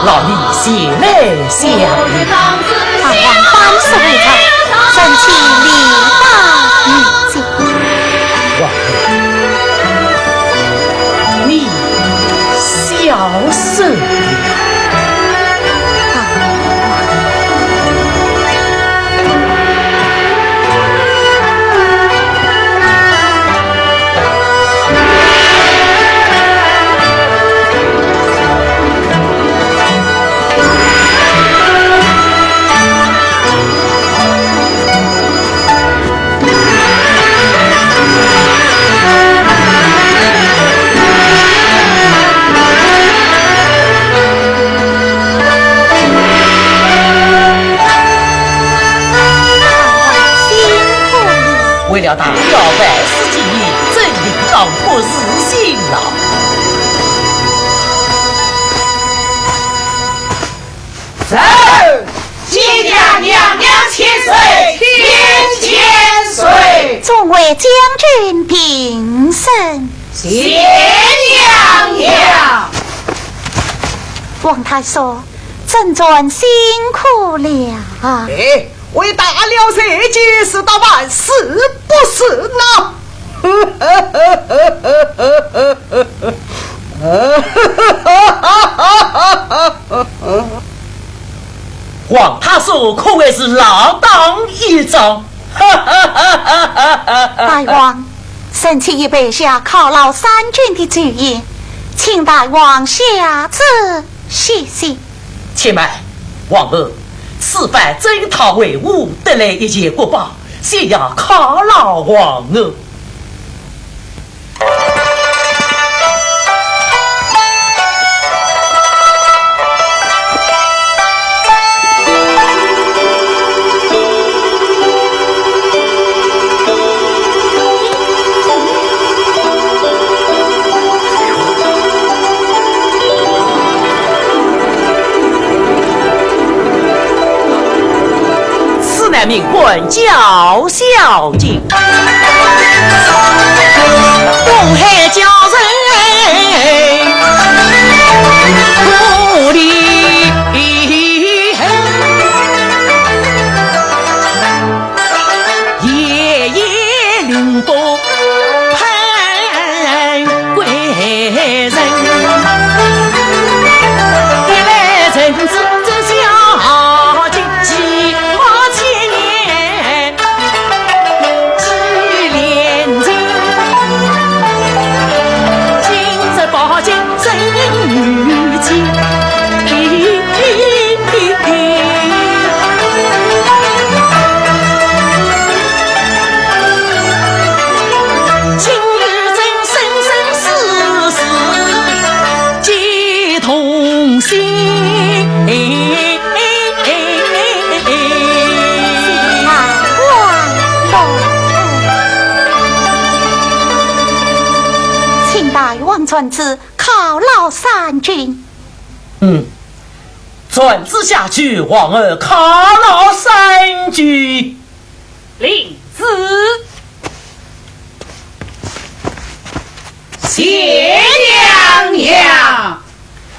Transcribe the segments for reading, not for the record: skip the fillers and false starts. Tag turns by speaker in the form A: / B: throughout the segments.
A: 老李写来相迎，
B: 唐王班师回朝，神气礼法御见。
A: 王后，你小声点。为了大表万世之意，真领当破日新郎。
C: 走，谢家娘娘千岁，天千岁。
B: 众位将军平身。
C: 谢娘娘。
B: 王太说：“朕尊辛苦了啊！”
D: 为大了社稷是大万，是不是呢？
A: 皇太守可谓是锒铛一张。
B: 大王，臣妾已备下犒劳三军的主意，请大王下旨谢谢。
A: 且慢，王儿。此番征讨为伍，得来一件国宝，先要犒劳王儿。命官叫小姐，东海叫人苦力，夜夜凌波盼归人，一来臣子这小姐。传旨犒劳三军。传旨下去，王儿犒劳三军。
C: 领旨。谢娘娘。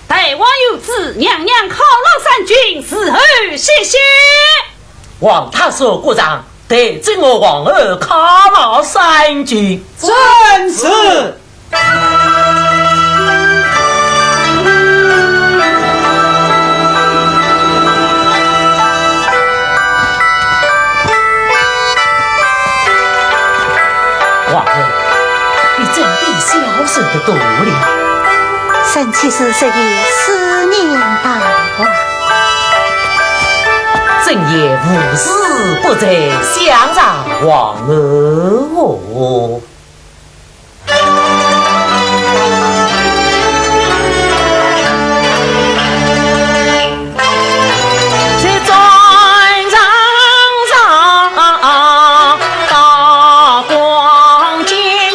C: 大王有旨，娘娘犒劳三军，伺候谢谢。
A: 王太守过长，得罪我王儿犒劳三军。
D: 正是。
A: 王儿，你真比小生的多了。
B: 臣妾是这一思念大王，
A: 朕也无事不在，想让王儿我。大光剑。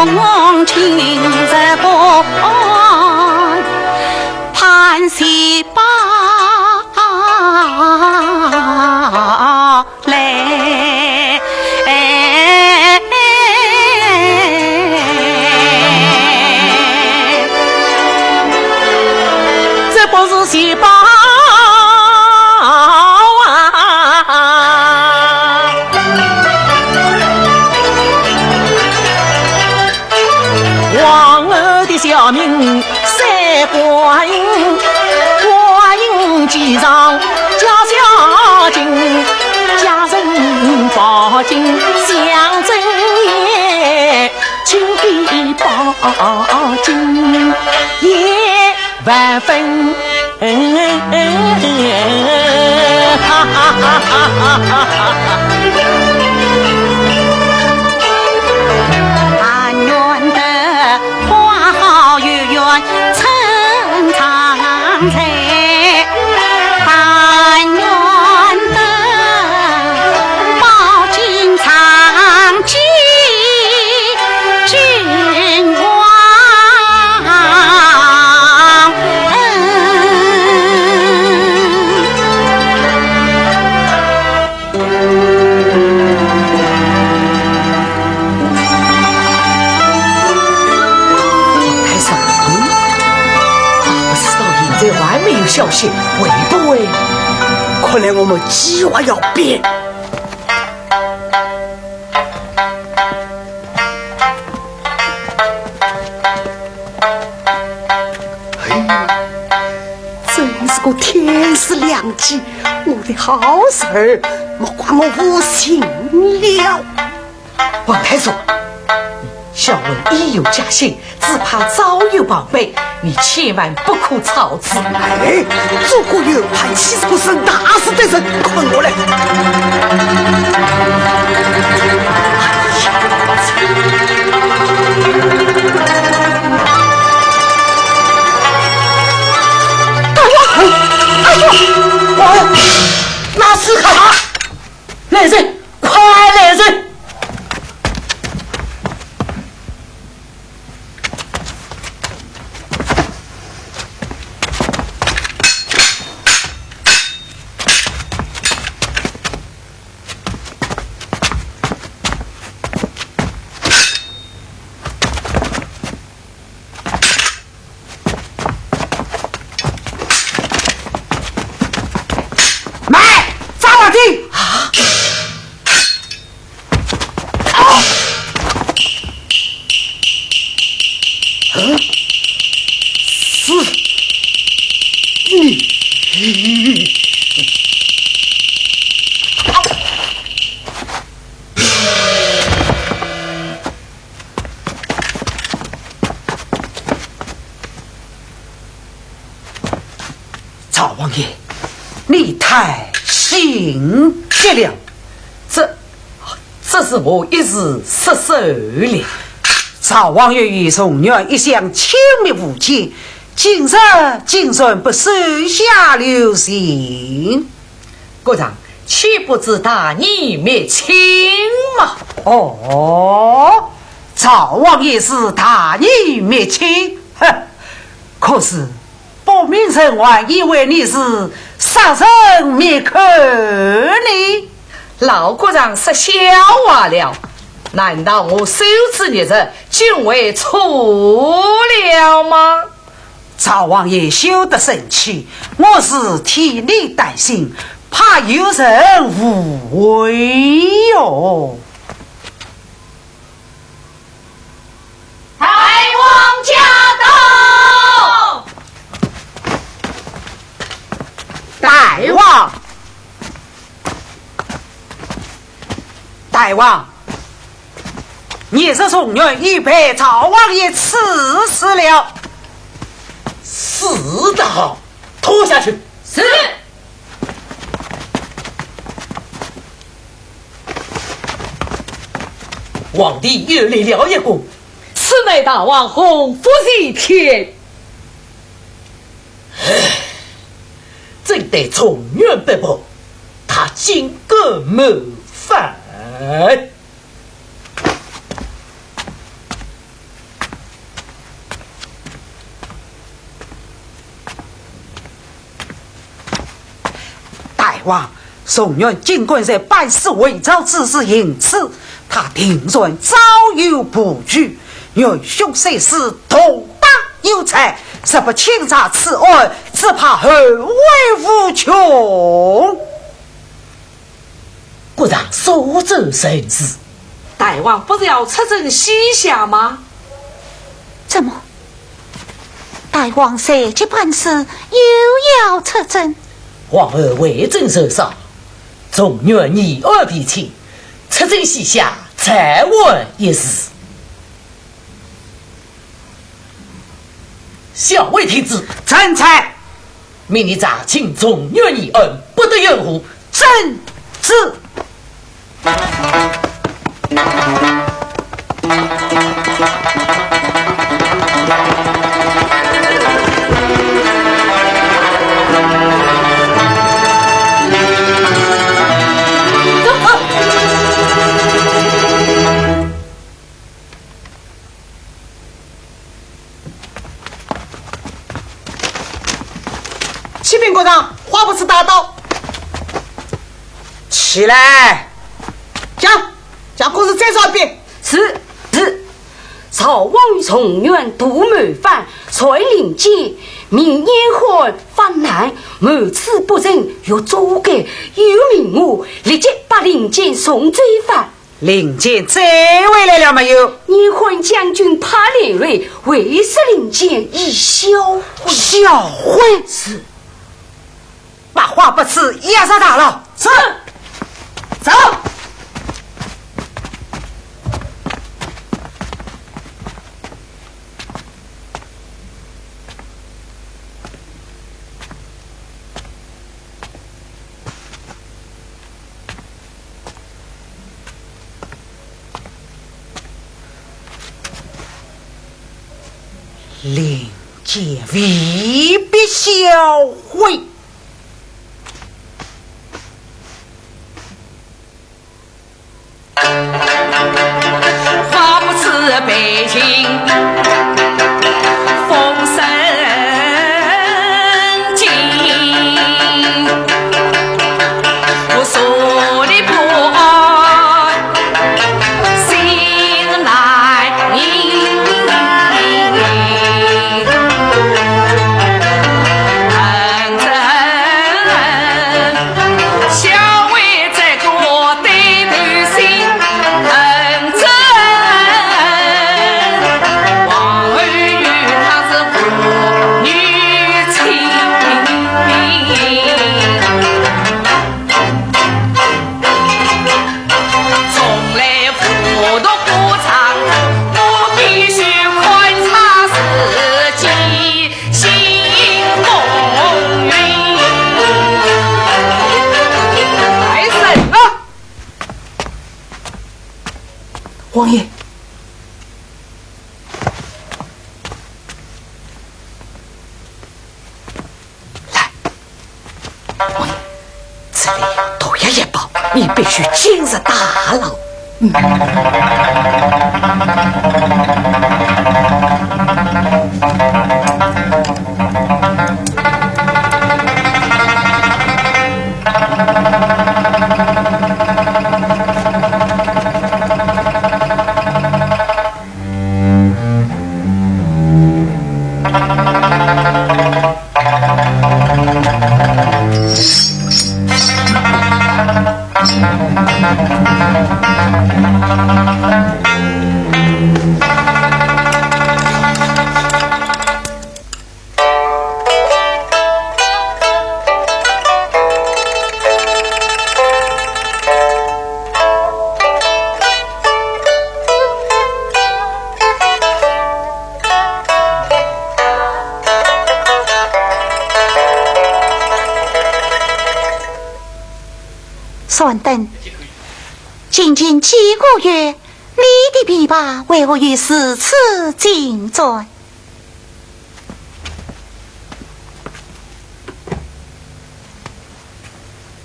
B: 红青日光，盼西巴来。
A: 这不是西巴小名三观音，观音机上家小金，家人报警相争也，金币报警也万分。哈哈哈哈哈哈！
B: 陈长才，但愿得宝金长记君王。
A: 这还没有消息，会不会？
D: 看来我们计划要变。真是个天时良机，我的好事儿，莫怪我无心了。
A: 王太叔，小文已有家信，只怕早有报备，你千万不可操之。
D: 哎，祖国有盼，岂是个生大事的人？快过来！哎呦，那是干嘛？
A: 来人，快来人！赵王爷，你太心急了，这是我一时失手了。
D: 赵王爷与宋女一向亲密无间，今日竟然不手下留情，
A: 国丈岂不知大义灭亲吗？
D: 哦，赵王爷是大义灭亲，哼！可是不明城外以为你是杀人灭口呢。
A: 老国丈是笑话了，难道我手持日子就会错了吗？
D: 赵王爷休得生气，我是替你担心，怕有人误会哟。
C: 大王驾到！
D: 大王，大王，你是宋元已被赵王爷赐死了。
A: 死得好，拖下去。
C: 是。
A: 皇帝又来了一个，
C: 此乃大王洪福一天。
A: 真得从远不报，他竟敢谋反。
D: 王，宋元尽管在办事伪造之事，因此他定然早有布局，愿凶手是同党有才，实不清查此案，只怕后会无穷。
A: 果然所走甚是。
C: 大王不是要出征西夏吗？
B: 怎么？大王设计办事又要出征？
A: 皇儿为政受伤，中原以二比亲，出征西夏，再问一事。小尉听旨，
D: 臣才
A: 命你查清中原以恩，不得掩护。
D: 朕旨。
E: 启禀国丈，华不辞大刀。
D: 起来，
E: 将故事再说一遍。
C: 是。曹王于从远独谋反，才领见明烟火犯难，谋此不仁，又诛改有名我，立即把领见送罪犯。
D: 领见再回来了没有？
C: 你换将军怕累累，为使领见已销毁。
D: 销毁
C: 是。
D: 把话不辞押上大牢。
E: 是。走。
D: 领见未必销毁。
C: 话不辞北京风声紧，我说的不心来迎，小尉在过对头心。
E: 王爷，
D: 来，王爷，这里多押一包，你必须今日大牢。
B: 算等，仅仅几个月，你的琵琶为何于如此精湛？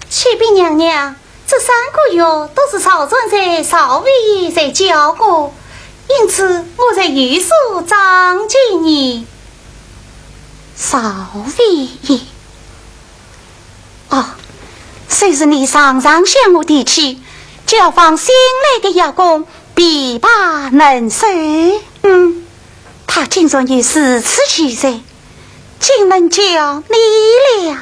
B: 启禀娘娘，这3个月都是曹准在少尉在教过，因此我在御书张记你少尉。哦，虽是你常常向我提起，就要放新来的邀功，必把能收。他竟然也是此其人，竟能叫你了。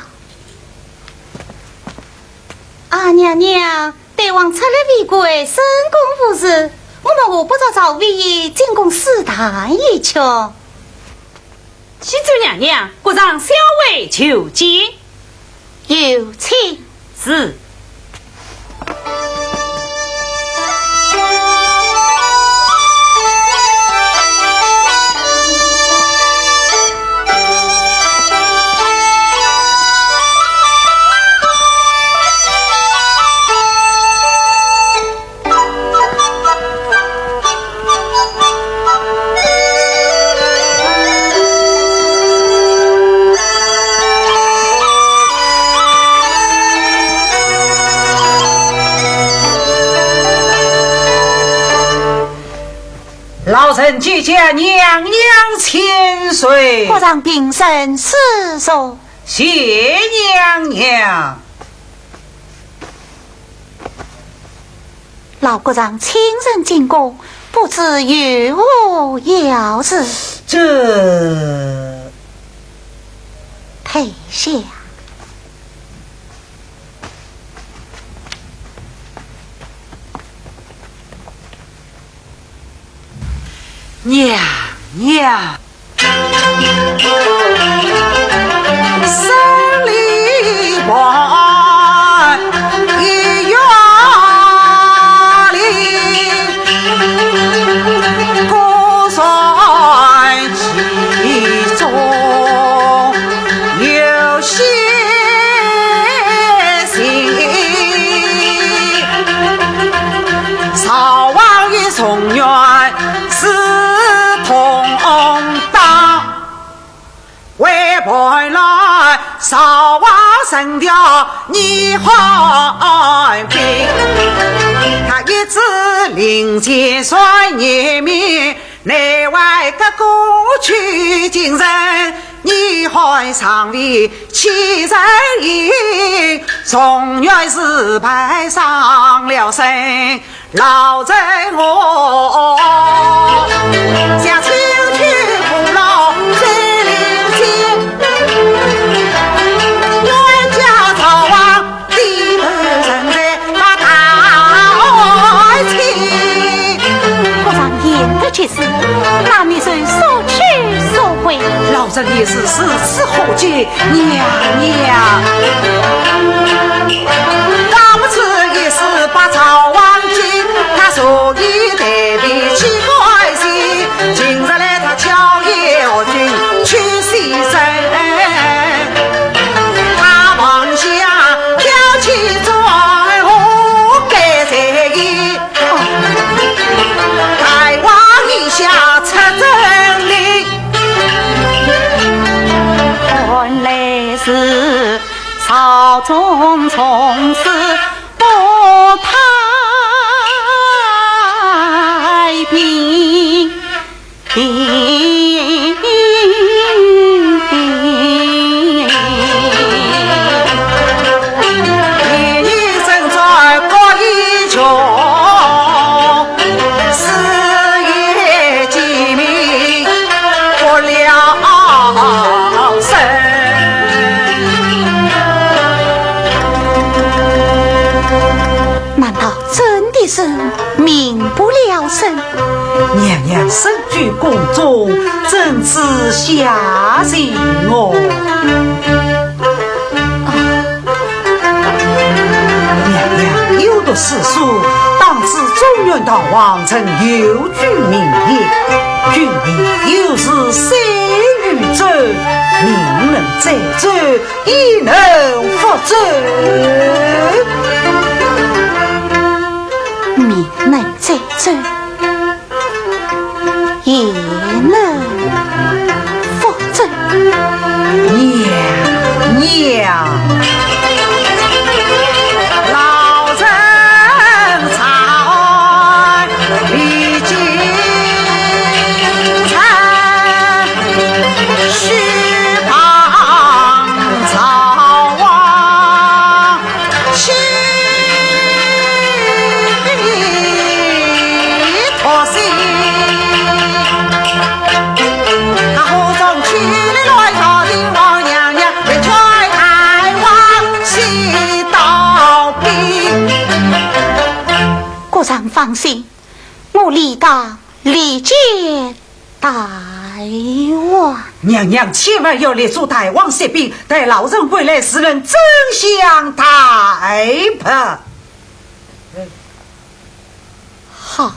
B: 啊，娘娘，大王出了为贵，深宫无事，我们何不着赵魏爷进宫试探一瞧？
C: 启奏娘娘，国丈小尉求见。
B: 有请。
C: 是。
D: 老臣即将娘娘千岁，
B: 国丈平身示说。
D: 谢娘娘。
B: 老国丈亲身进宫，不知有何要事？
D: 这
B: 退下。
D: 娘娘，生里外一院里，孤山其中有些心，少往一重院是同当，为回来少往神雕你害病，他一直领结算年名，内外各过去精神，你害上位七人赢，总原是派上了身，老人我下青去不老最领先，冤家逃亡地头人在把大爱情，
B: 国丈言得其实，那女孙所去所回，
D: 老人也是十次后见娘娘，当不吃也是把朝王进，他所以得比起关系，今日来他巧也我君去牺牲，他往下挑起转我该在意，开往一下出真理，
B: 原来是朝中从事不太平。
D: 一生在国一穷，事业机密不了身，
B: 难道真的是民不聊生？
D: 娘娘身居宫中，怎知下人哦？娘娘有的是书，当知中原大王曾有句名言：君命有时谁与走？命能载舟，亦能覆舟。
B: 命能载舟，也能覆舟。
D: 娘，老人才历经参，须帮朝王亲
B: 放心，我理当理接待王。
D: 娘娘千万要立足大王设兵，待老人回来，使人争相太判。
B: 好。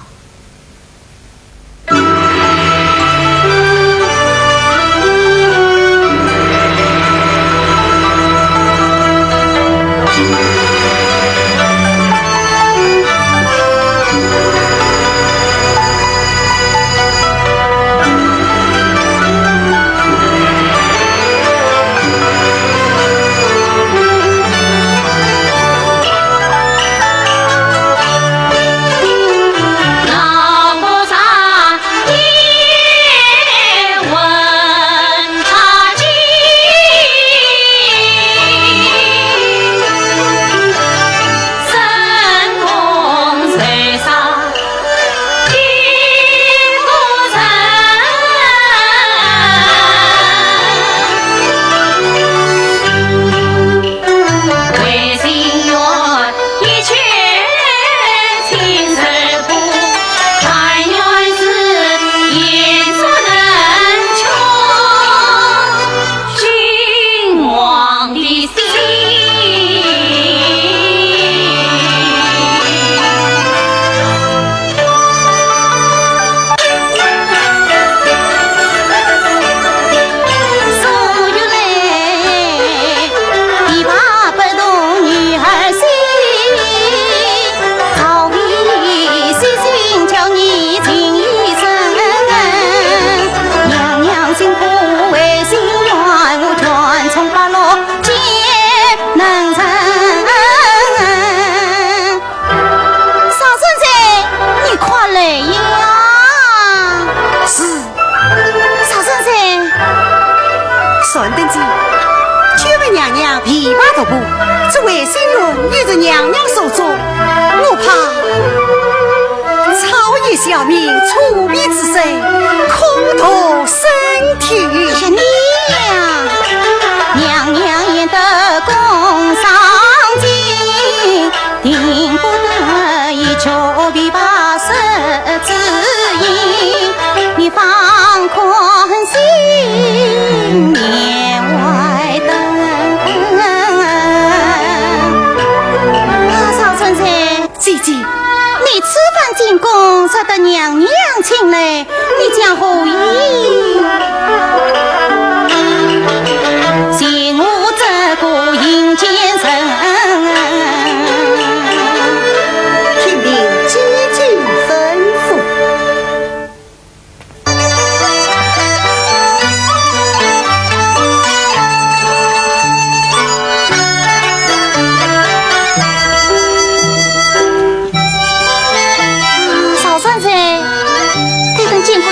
E: 这为心愿与着娘娘所做，我怕草野小民出逼之身，空徒身体。
B: 娘娘言得宫上进，定不得已求必把实之意，你放宽心，年外等。
E: 姐姐，
B: 你此番进宫，受得娘娘请来，你将何意？请我这个迎接人，
E: 听令姐姐吩咐。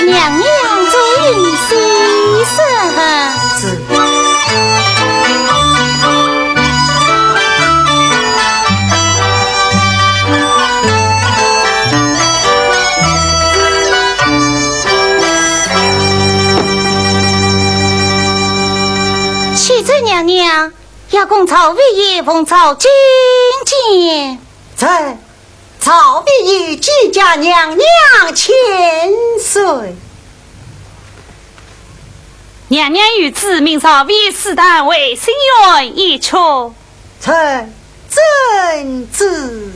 B: 娘娘注意细事。启奏娘娘，要公曹魏爷奉朝觐见。
E: 在曹魏爷即将娘娘千岁。
F: 娘娘与子明朝为四旦为心愿一出，
E: 臣遵旨。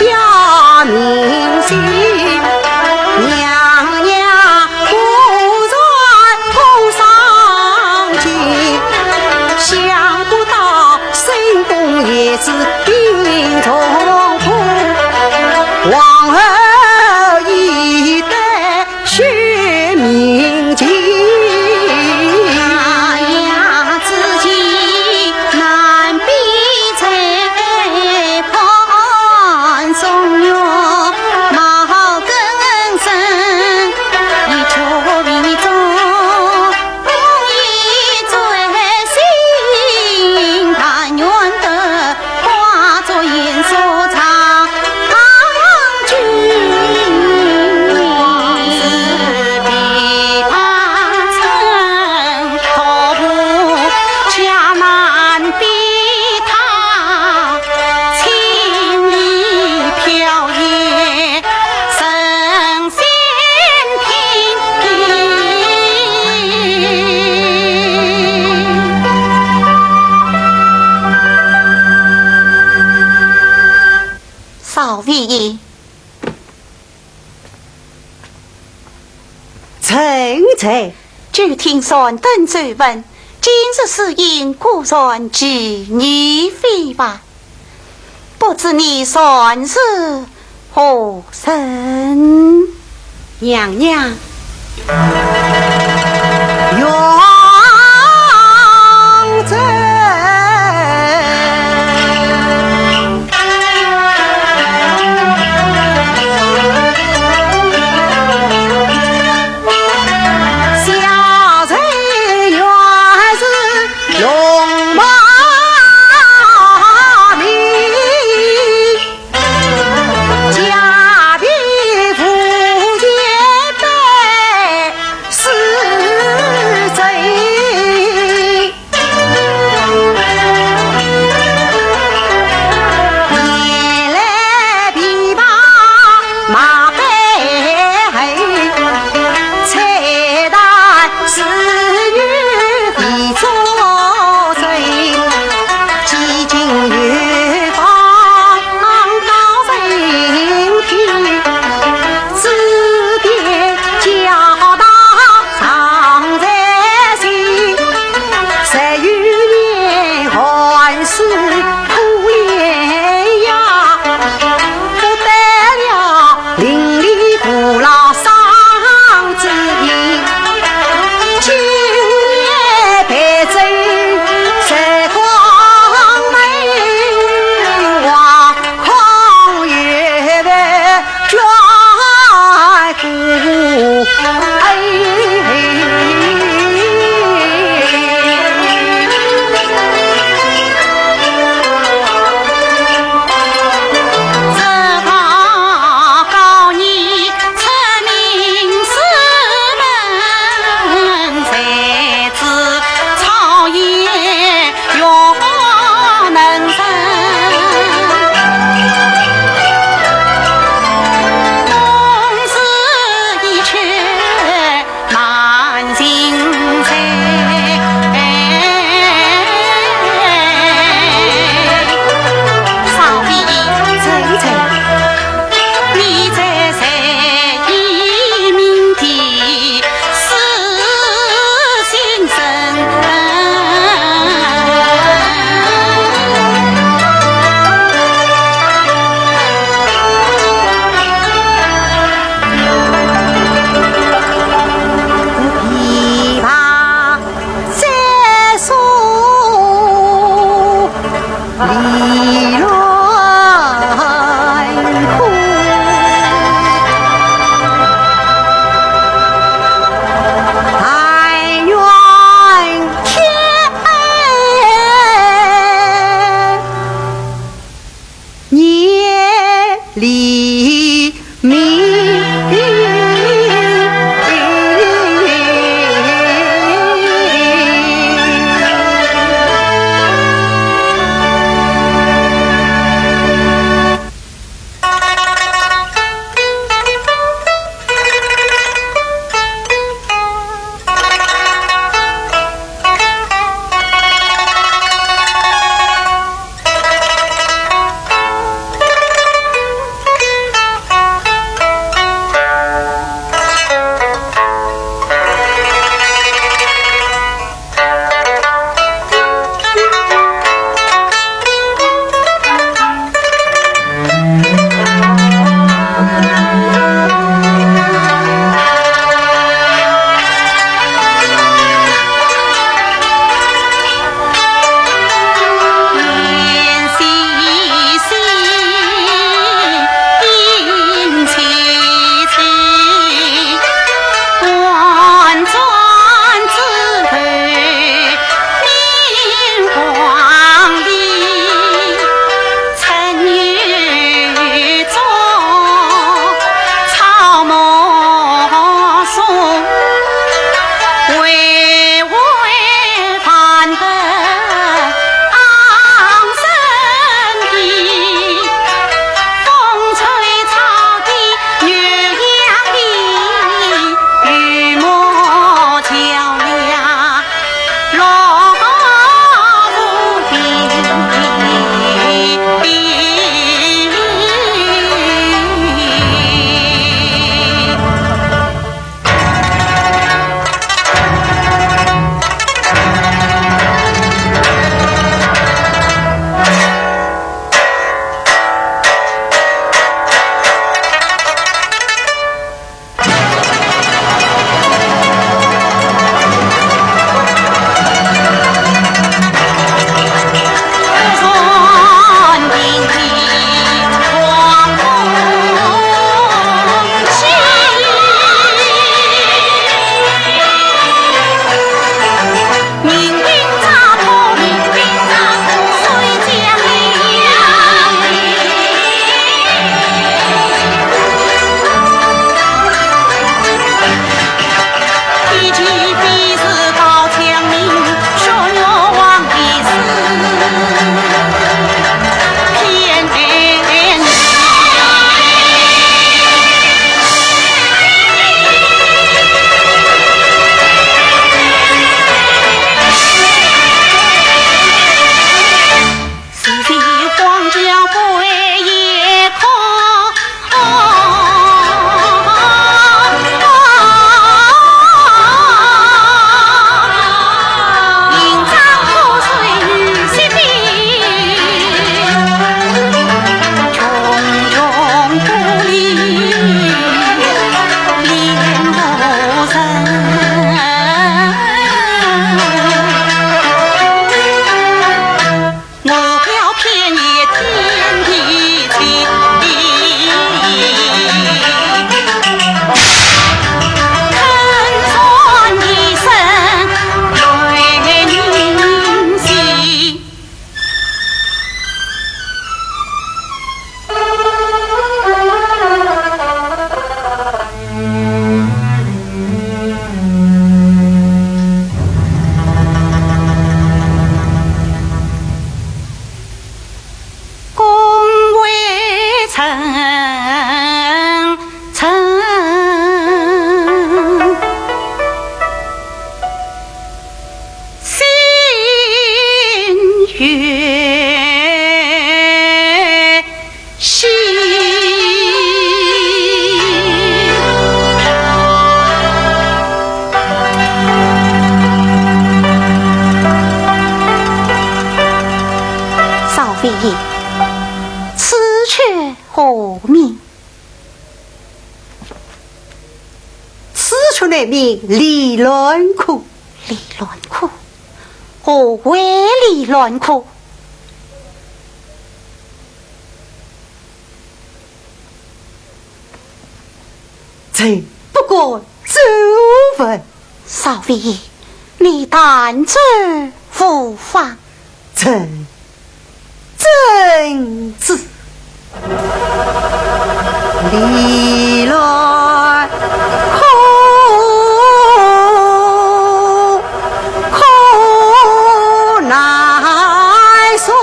E: 呀明心，娘娘不传空上京，想不到深宫也是兵临重苦，皇后一代血明镜。
B: 少尉，
E: 臣在。
B: 据听上等追问，今日是因果然及你非吧？不知你算是何人？
E: 娘娘，永贞。
B: 此却何名？
E: 此处的名离乱窟。
B: 离乱窟？何为离乱窟？
E: 这不过周文。
B: 少尉，你胆知无妨？
E: 真子离乱窟，苦难说。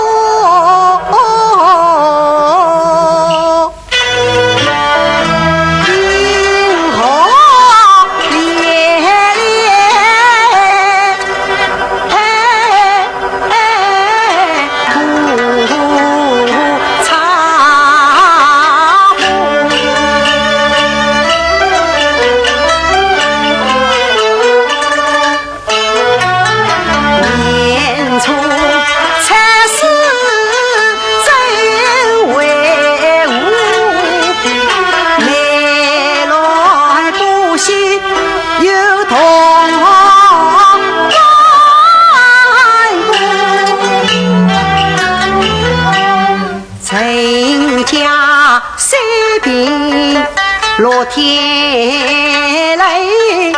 E: 落天雷，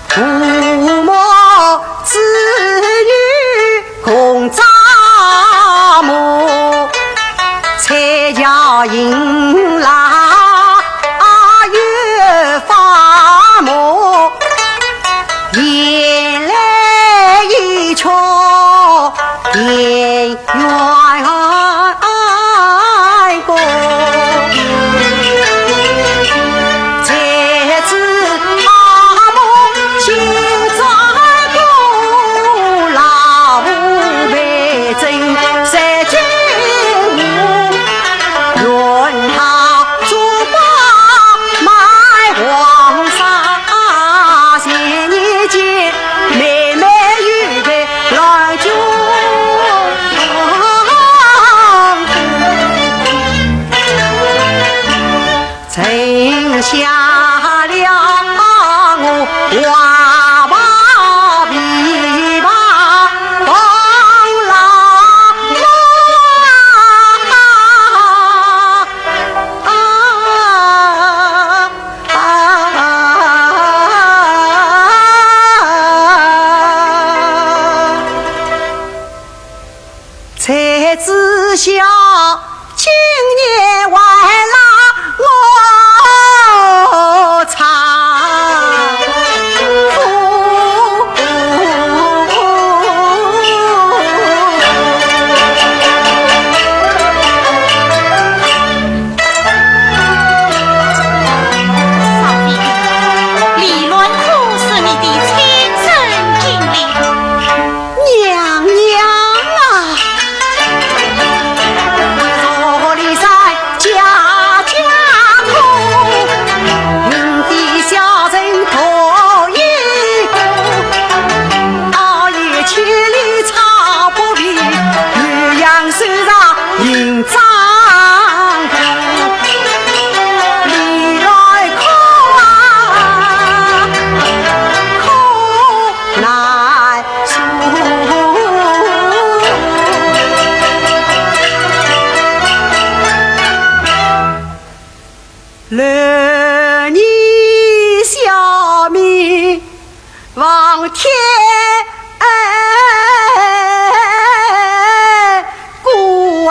E: 父母子女共扎木，才家迎来月发木，眼泪一撮眼冤。才知晓今年还拉我唱儿女消灭望天顾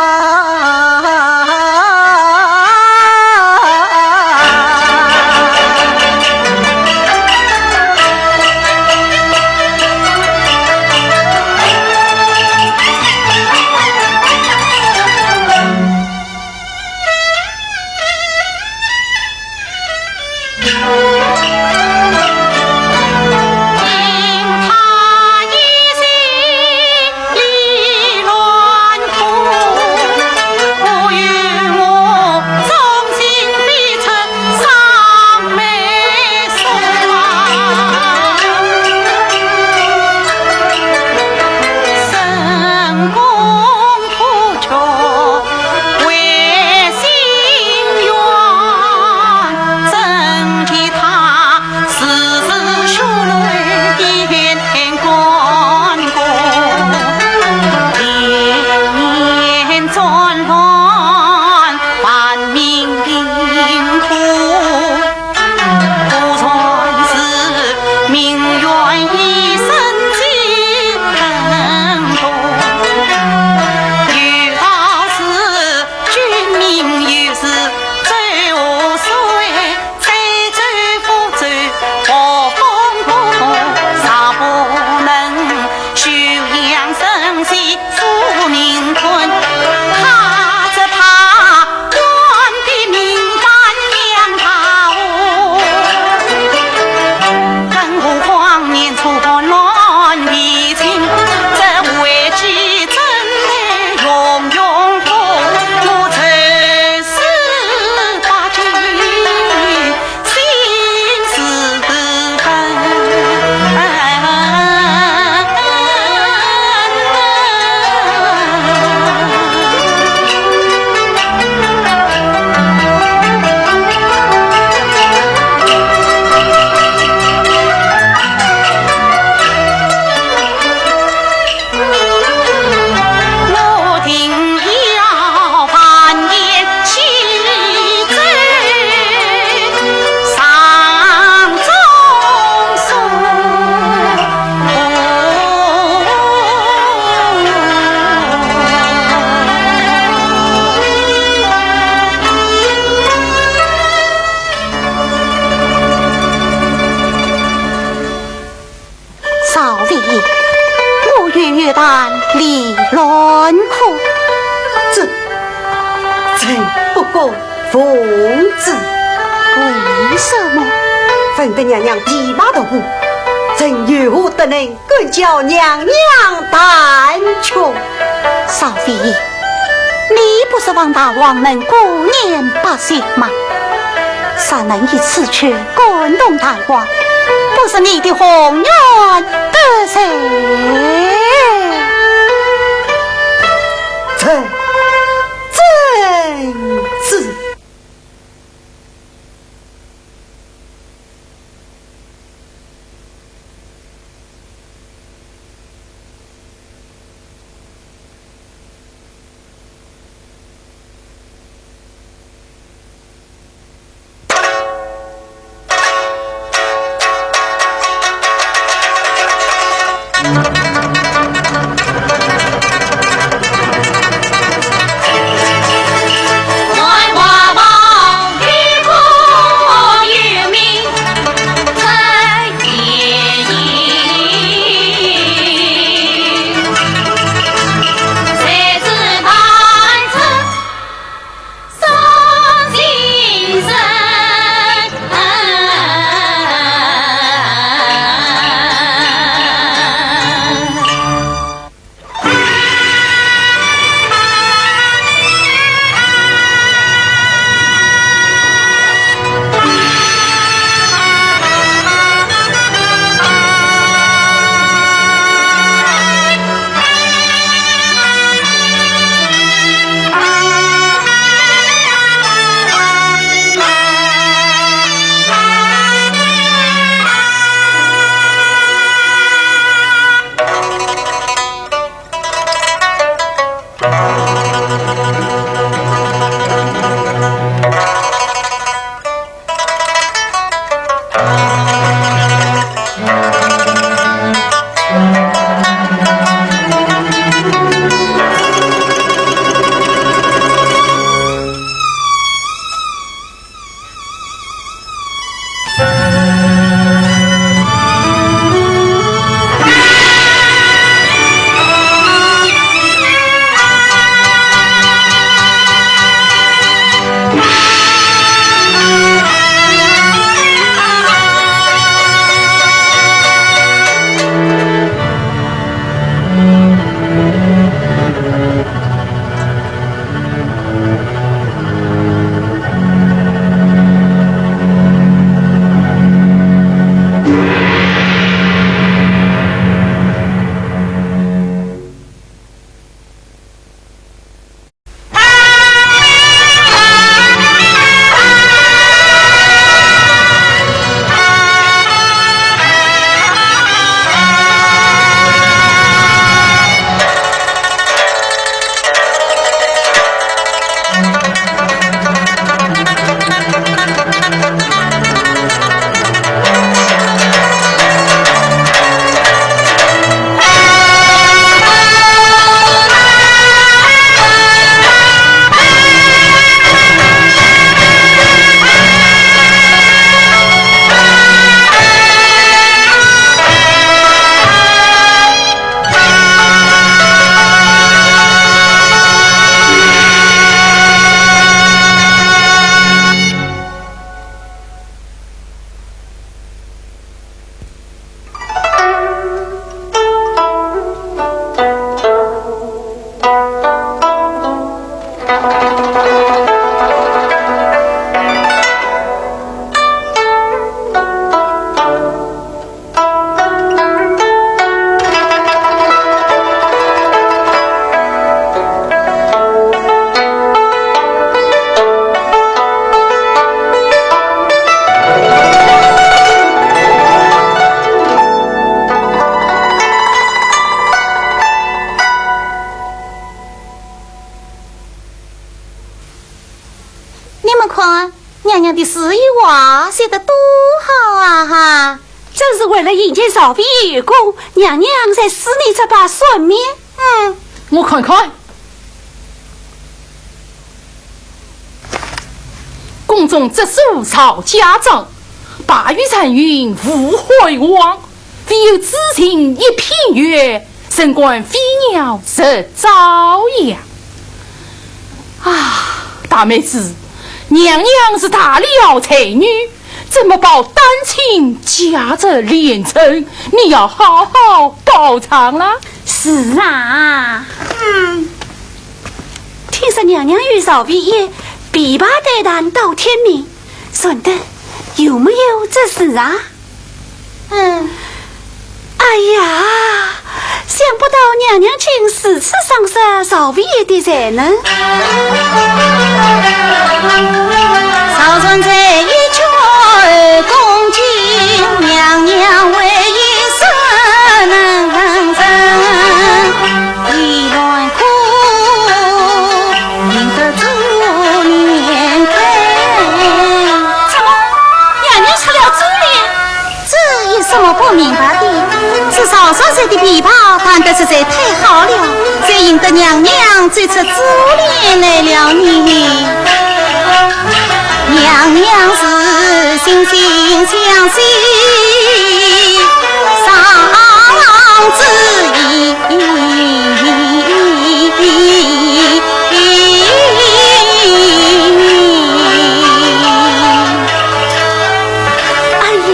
B: 万里轮廓。
E: 这不过奉旨。
B: 为什么？
E: 粉的娘娘琵琶头部，朕有何德能更叫娘娘胆穷？
B: 少妃，你不是王大王能过年百岁吗？尚能以此去感动大王，不是你的宏愿得谁？
E: 朕是。
B: 娘娘的诗与话写得多好啊哈！
F: 正是为了迎接少妃与公，娘娘才使你这把顺面。
G: 我看看，宫中直属曹家长，罢御残云无悔王，唯有知情一品月，身观飞鸟日朝阳。啊，大妹子，娘娘是大了才女，怎么报单亲夹着连城？你要好好报偿了。
B: 是啊，听说娘娘与邵碧叶琵琶对谈到天明，顺德有没有这事啊？哎呀，想不到娘娘竟4次赏识邵碧叶的才能。
E: 少春在一曲而恭敬，娘娘为一生能成，一乱哭，迎得珠帘开。
B: 怎么，娘娘出了珠帘？
E: 这有什么不明白的？是少少岁的琵琶弹得实在太好了，才引得娘娘追出珠帘来了你。娘娘是惺惺相惜，上之意。
B: 哎呀，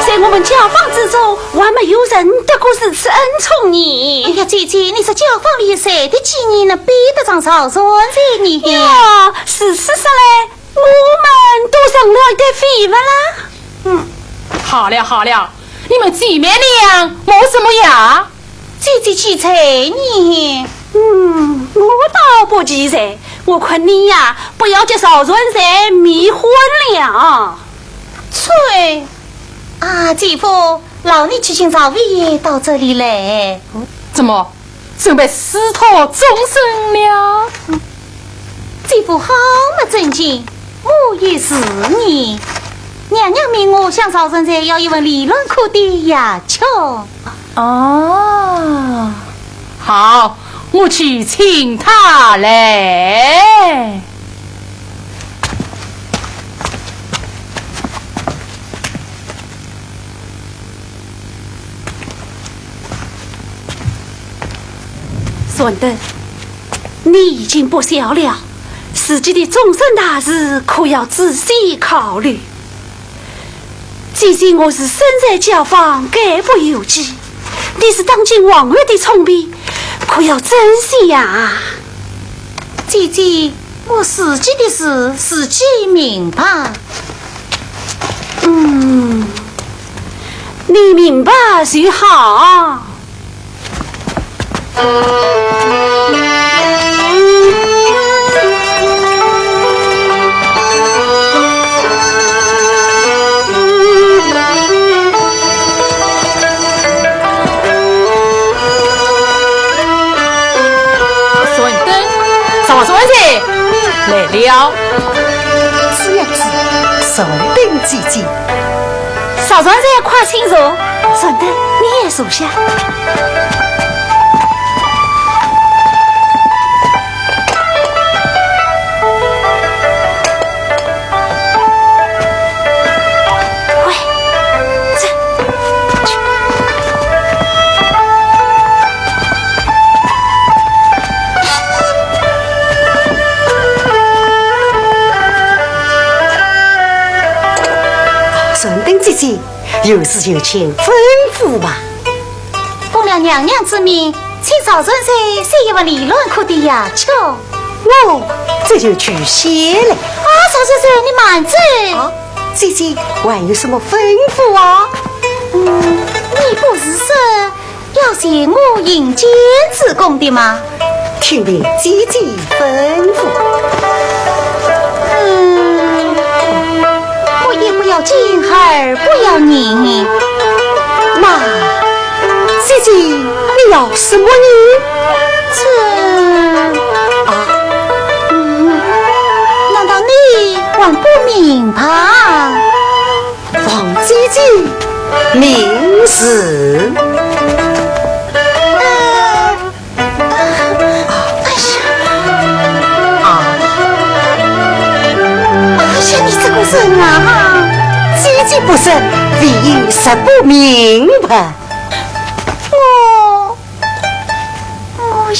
B: 在我们教坊之中，还没有人得过如此恩宠你。
E: 哎呀，姐姐，你说教坊里谁的几年能比得上少孙在你？
B: 呀，事实上来，我们都上了一点绯闻啦。
G: 好了好了，你们姐妹俩没什么呀？
E: 姐姐奇才你。
B: 我倒不奇才，我看你呀，不要叫少孙才迷昏了。
E: 翠啊，姐夫，劳你去寻找魏爷到这里来。
G: 怎么准备私托终身了？
E: 姐夫好么正经，我也是你。娘娘命我向少孙才要一份理论课的要求。
G: 哦，好，我去请他来。
B: 顺德，你已经不小了，自己的终身大事可要仔细考虑。既然我是身在教坊，概不有忌，你是当今王爷的宠婢，可要珍惜呀。
E: 姐姐，我自己的事自己明白。
B: 你明白就好。
G: 少孙才来了，
E: 这样子，手定姐姐。
B: 少孙才快请坐，顺德你也坐下。
E: 姐姐，有事就请吩咐吧。奉了娘娘之命，请少孙才写一份理论课的要求。
H: 我这就去写了。
E: 啊，少孙才，你慢着。
H: 啊，姐姐还有什么吩咐啊？
E: 你不是说要写我引荐之功的吗？
H: 听凭姐姐吩咐。
E: 不要金儿，不要你。
H: 妈，姐姐，你要什么呢？
E: 难道你还不明白？
H: 王姐姐，明示。
E: 你这个人啊，
H: 姐姐不是为实不明白。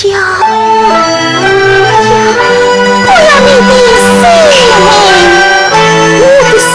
H: 我要你的性命，我的心。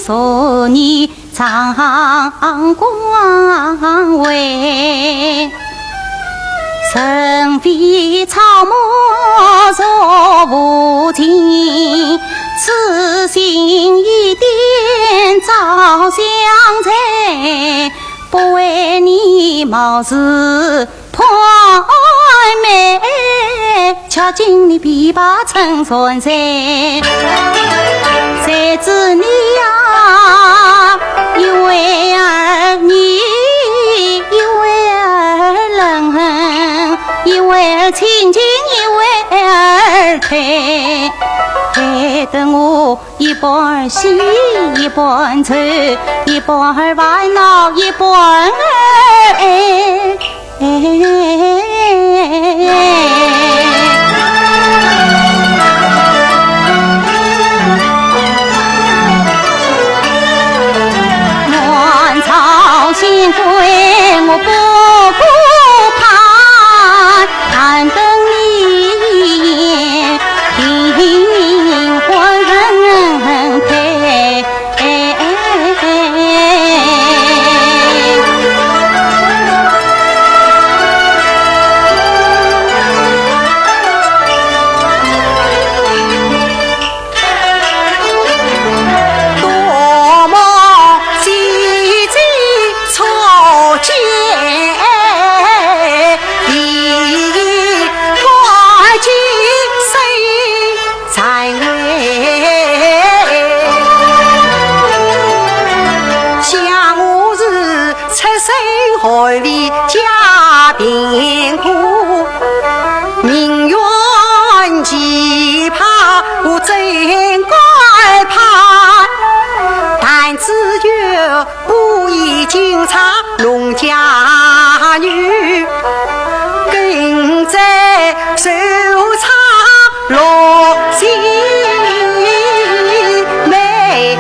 E: 祝你长光辉，身飞草木若无尽，此心一点照相在，不为你貌似破美，瞧见你琵琶撑船山，谁知你呀，一为儿女，一为儿冷，一为儿亲情，一为儿退，害得我一半喜，一半愁，一半烦恼，一半爱。新归我不顾盼，盼等你灵魂配。
H: 海里家贫苦，命运奇葩，我真该怕。但只有不义警察农家女，跟在手插落心梅。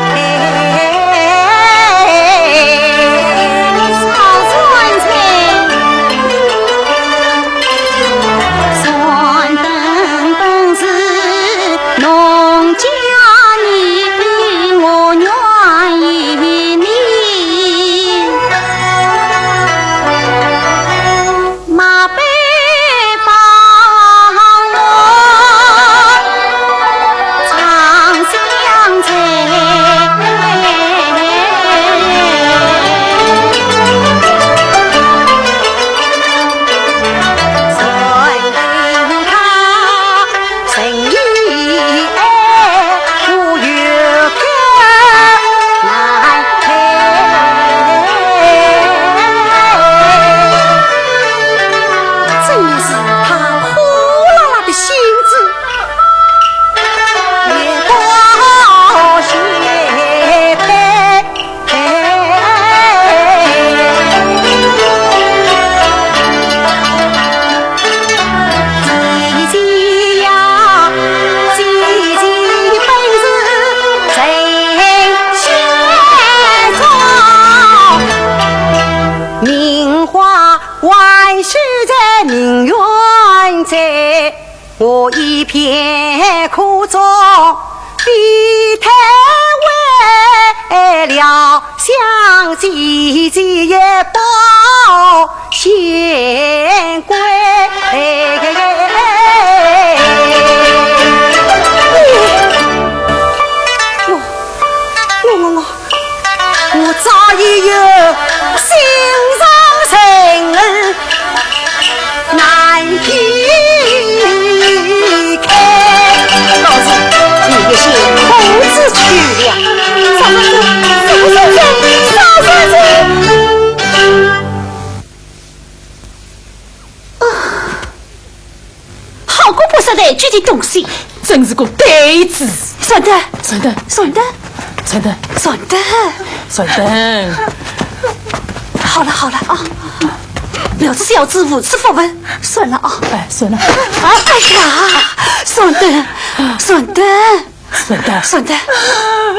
H: 我一片苦衷，低头为了想姐姐也报贤归。我早已有心上人儿难劈开。
B: 些裤子去了。少孙子，少孙子，好过不识抬举的东西，
G: 真是个呆子。
B: 顺德，
G: 顺德，
B: 顺德，
G: 顺德，
B: 顺德，
G: 顺德。
B: 好了好了啊，表子小子无耻不问，算了啊，
G: 哎，算了。
B: 哎呀，顺德，顺德，
G: 顺德，
B: 顺德，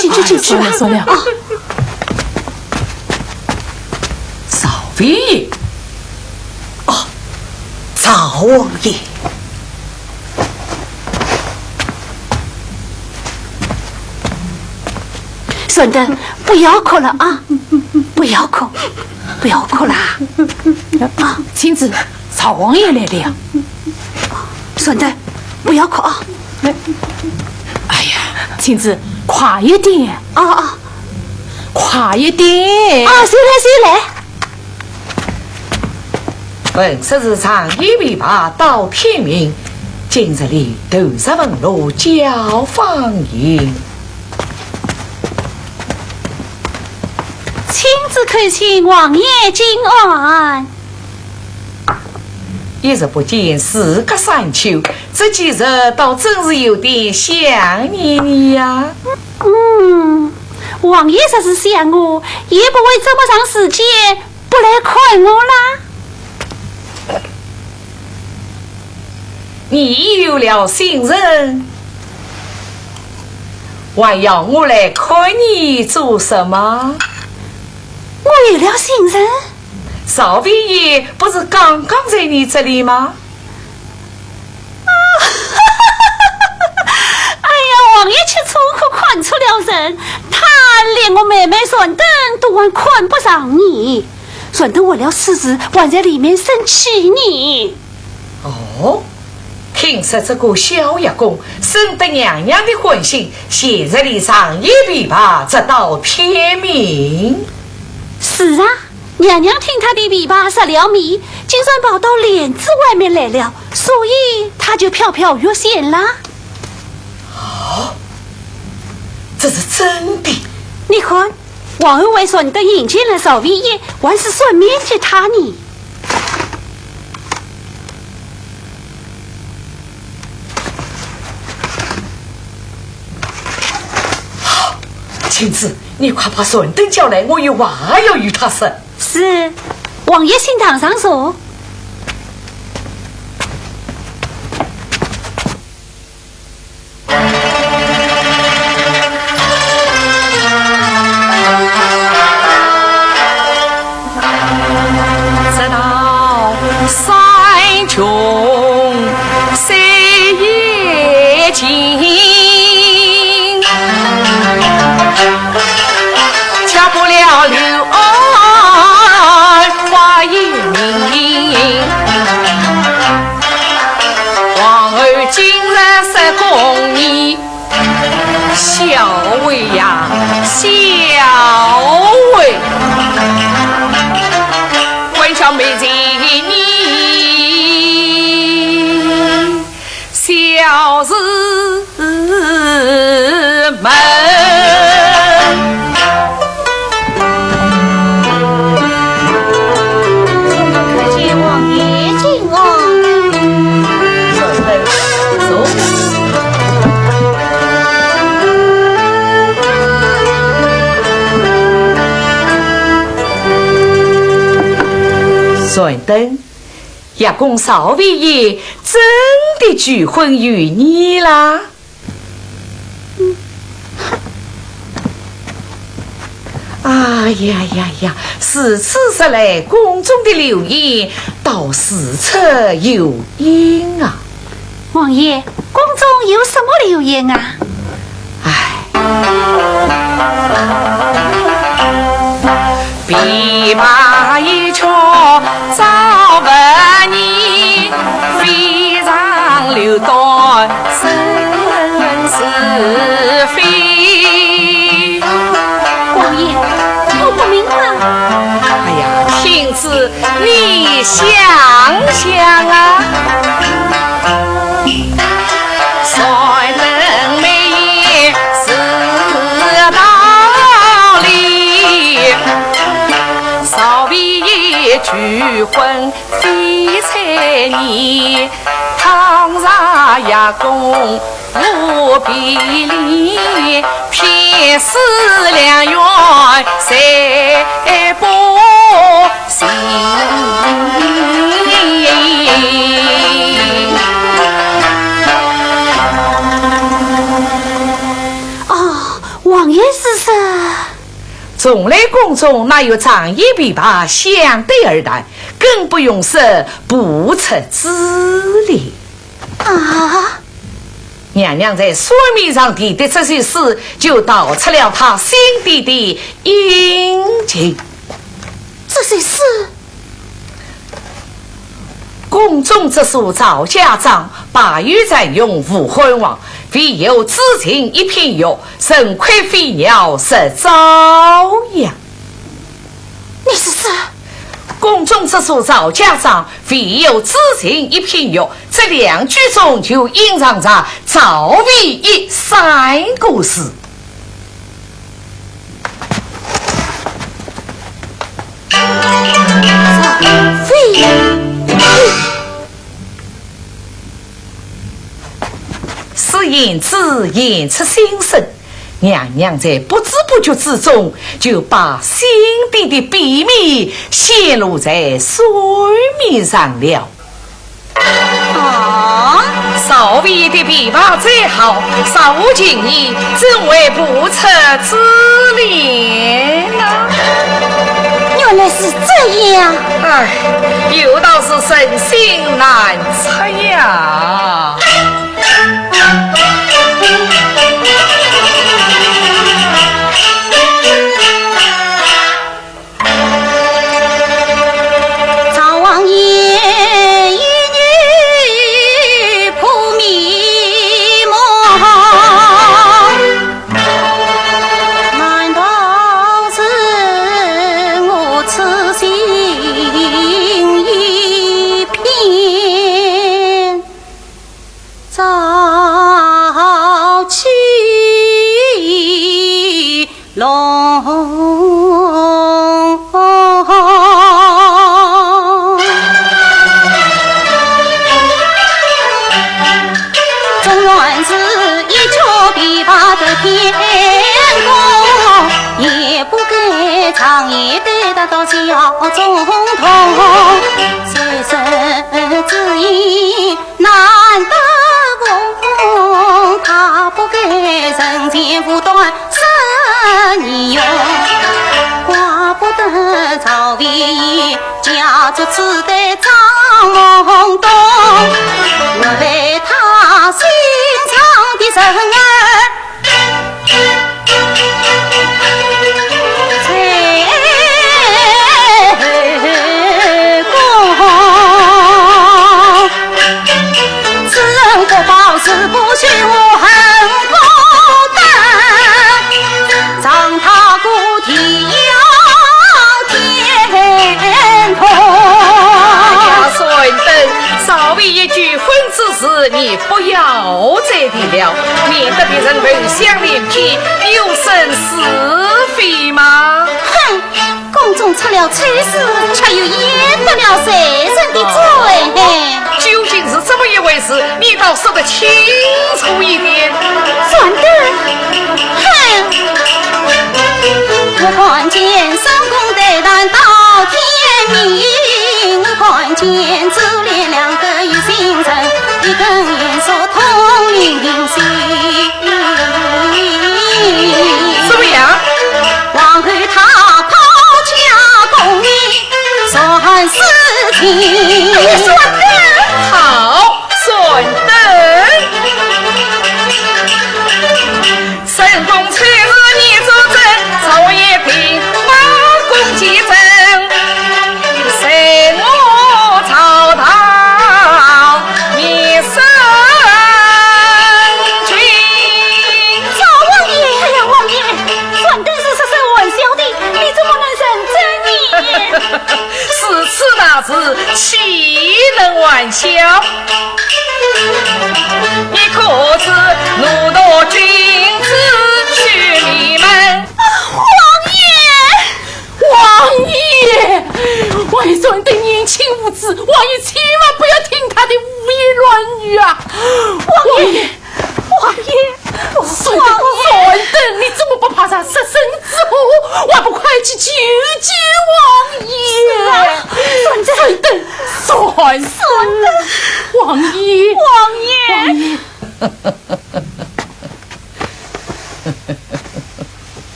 B: 进去进去
G: 算了。
A: 少尉爷，
D: 曹王爷，
B: 顺德，不要哭了啊，不要哭，不要哭啦！啊，
G: 亲子，曹王爷来了。
B: 顺德，不要哭啊！
G: 哎呀，亲子，快一点，
B: 啊，
G: 快一点！
B: 谁来？
A: 本是日常一尾巴到天明，今日里都十文路交方营。
B: 亲自恳请王爷进安。
A: 一日不见，时隔三秋，这几日倒真是有点想念你呀。
B: 王爷若是想我，也不会这么长时间不来看我啦。
A: 你有了新人，还要我来看你做什么？
B: 我有了新人，
A: 少尉爷不是刚刚在你这里吗？
B: 哎呀，王爷吃醋可看出了人，他连我妹妹顺德都还看不上你，顺德为了此事还在里面生气你。
A: 哦，听说这个小爷公深得娘娘的欢心，现日里上一琵琶直到天明。
B: 是啊，娘娘听他的琵琶失了迷，竟然跑到帘子外面来了，所以他就飘飘欲仙了。
A: 这是真的。
B: 你看，王二为顺德迎见了少尉爷，还是顺便接他呢。
A: 亲子，你快把顺德叫来，我有话要与他说。
B: 是，王爷请堂上说。
A: 直到山穷水也尽，瞧不了柳岸花一名。王儿今日是公你小尉呀，小尉。问小妹子你小日门，
B: 可见王爷进安。
A: 顺登，爷公少尉爷真的拒婚于你啦？哎呀呀呀！此次说来，宫中的流言倒事出有因啊！
B: 王爷，宫中有什么流言啊？
A: 琵琶一敲早闻你，非常流动生是非。
B: 王爷，我不明白。
A: 哎呀，听子你想想啊，帅灯美艳
F: 女婚非才年，堂上也供无比例，偏使良缘再不行。
B: 王爷是谁？
A: 从来宫中哪有仗义琵琶相对而谈，更不用说不测之理
B: 啊！
A: 娘娘在书面上提的这些事，就道出了她心底的殷勤。
B: 这些事，
A: 宫中之属赵家长，把玉占用无昏王，唯有知情一片玉，神亏飞鸟是朝阳。
B: 你是谁？
A: 宫中之属赵家长，唯有知情一片玉，这两句中就隐藏着赵魏一三故事。是言之言出心声，娘娘在不知不觉之中就把心底的秘密泄露在水面上了。
B: 啊！
A: 少尉的琵琶再好，少无情义，怎会不测之理呢？
B: 原来是这样。
A: 唉，有道是神心难测呀。
B: 赵王爷一女扑迷蒙，难道是我痴心一片？早去龙。纵然是一曲琵琶的天空，也不该长夜对得到小总统。虽生之意难得公，他不该人间不断生你用。怪不得赵魏一家族只得张梦东，原来他心肠的人儿在宫，此人不报是不许我恨不得，让他故体天空。
A: 顺登，稍微一句婚之事，你不要再提了，免得别人闻香连篇，有生是非吗？
B: 哼，宫中出了差事，却又淹得了谁人的罪？
A: 究竟是这么一回事，你倒说得清楚一点。
B: 算得，哼！我看见深宫对谈到天明，我看见珠帘两个有心人，一根言说同灵心。
A: 怎么样？
B: 王后她抛家公名，算事情。算得
A: 好，顺登。神公才日你作证，朝野兵马公击阵，谁我朝堂灭生君。
B: 赵王爷呀，王爷，算得是玩笑的，你怎么能认真呢？
A: 是此大事，岂能玩笑？你可知怒夺君子去离门？
G: 王爷，为孙的年轻王爷千万不要听他的胡言乱语啊！王爷，王爷，孙等，你怎么不怕他失身之祸？还不快去救救王爷！孙等，王爷，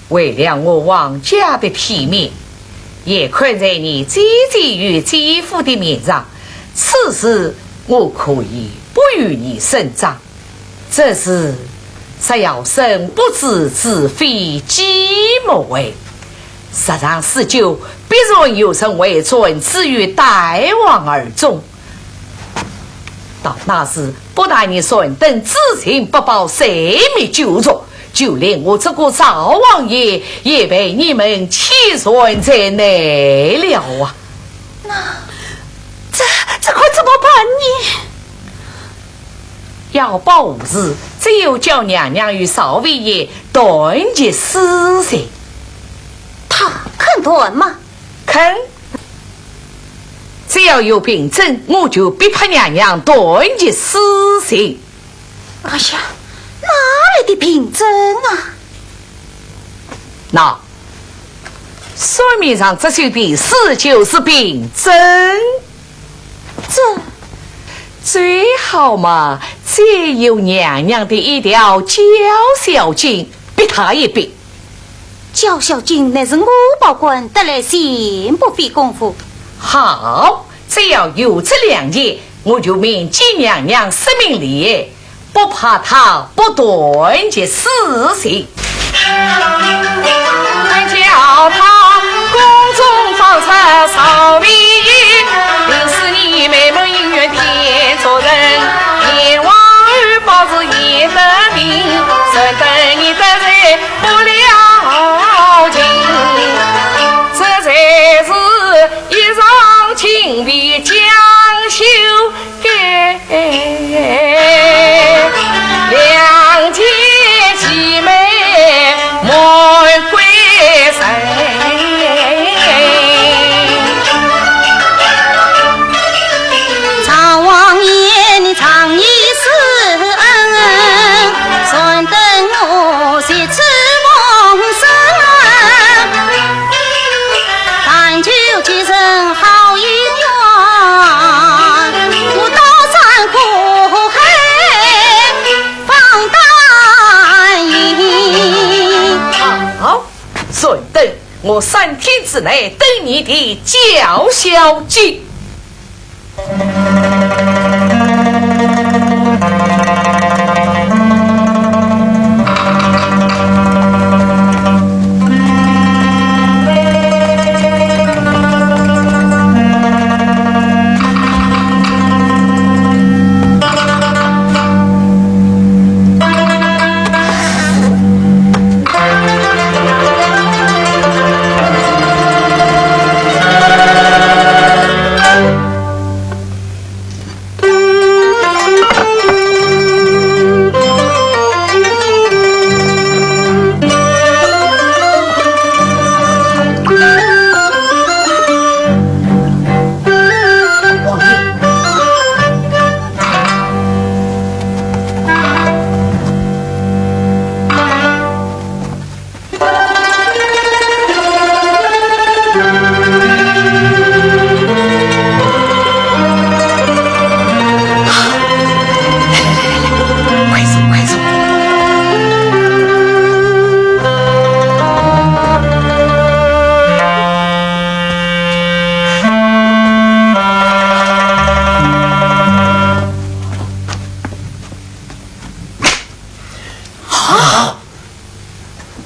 A: 为了我王家的体面，也困在你姐姐与姐夫的面上，此事我可以不与你声张。这是实要生不知子非鸡莫为，实上施救必然有生为准，至于大王而终。到那时，不但你孙等知情不报，谁没救助？就连我这个赵王爷也被你们欺损在内了啊！
B: 这可怎么办呢？
A: 要报无事，只有叫娘娘与少尉爷断绝丝线。
B: 他肯断吗？
A: 肯。只要有凭证，我就逼迫娘娘断绝丝线。
B: 哎呀，哪来的凭证啊？
A: 那书面上这些的事就是凭证，
B: 这
A: 最好嘛，再有娘娘的一条交小金，逼他一逼。
B: 交小金乃是我保官得来先不费功夫。
A: 好，只要有这两件，我就铭记娘娘生命里，不怕他不断绝私情。叫他宫中放出少尉，令使你美梦姻缘天作人，阎王儿保持也得命，神等你得罪不了情，这才是一场情比将修改，两姐姊妹莫归谁。
E: 赵王爷，你常以施恩，顺等我谁吃梦生，但求其生好姻缘，我刀山苦海放胆意。
A: 好，顺等我3天之内等你的叫小金。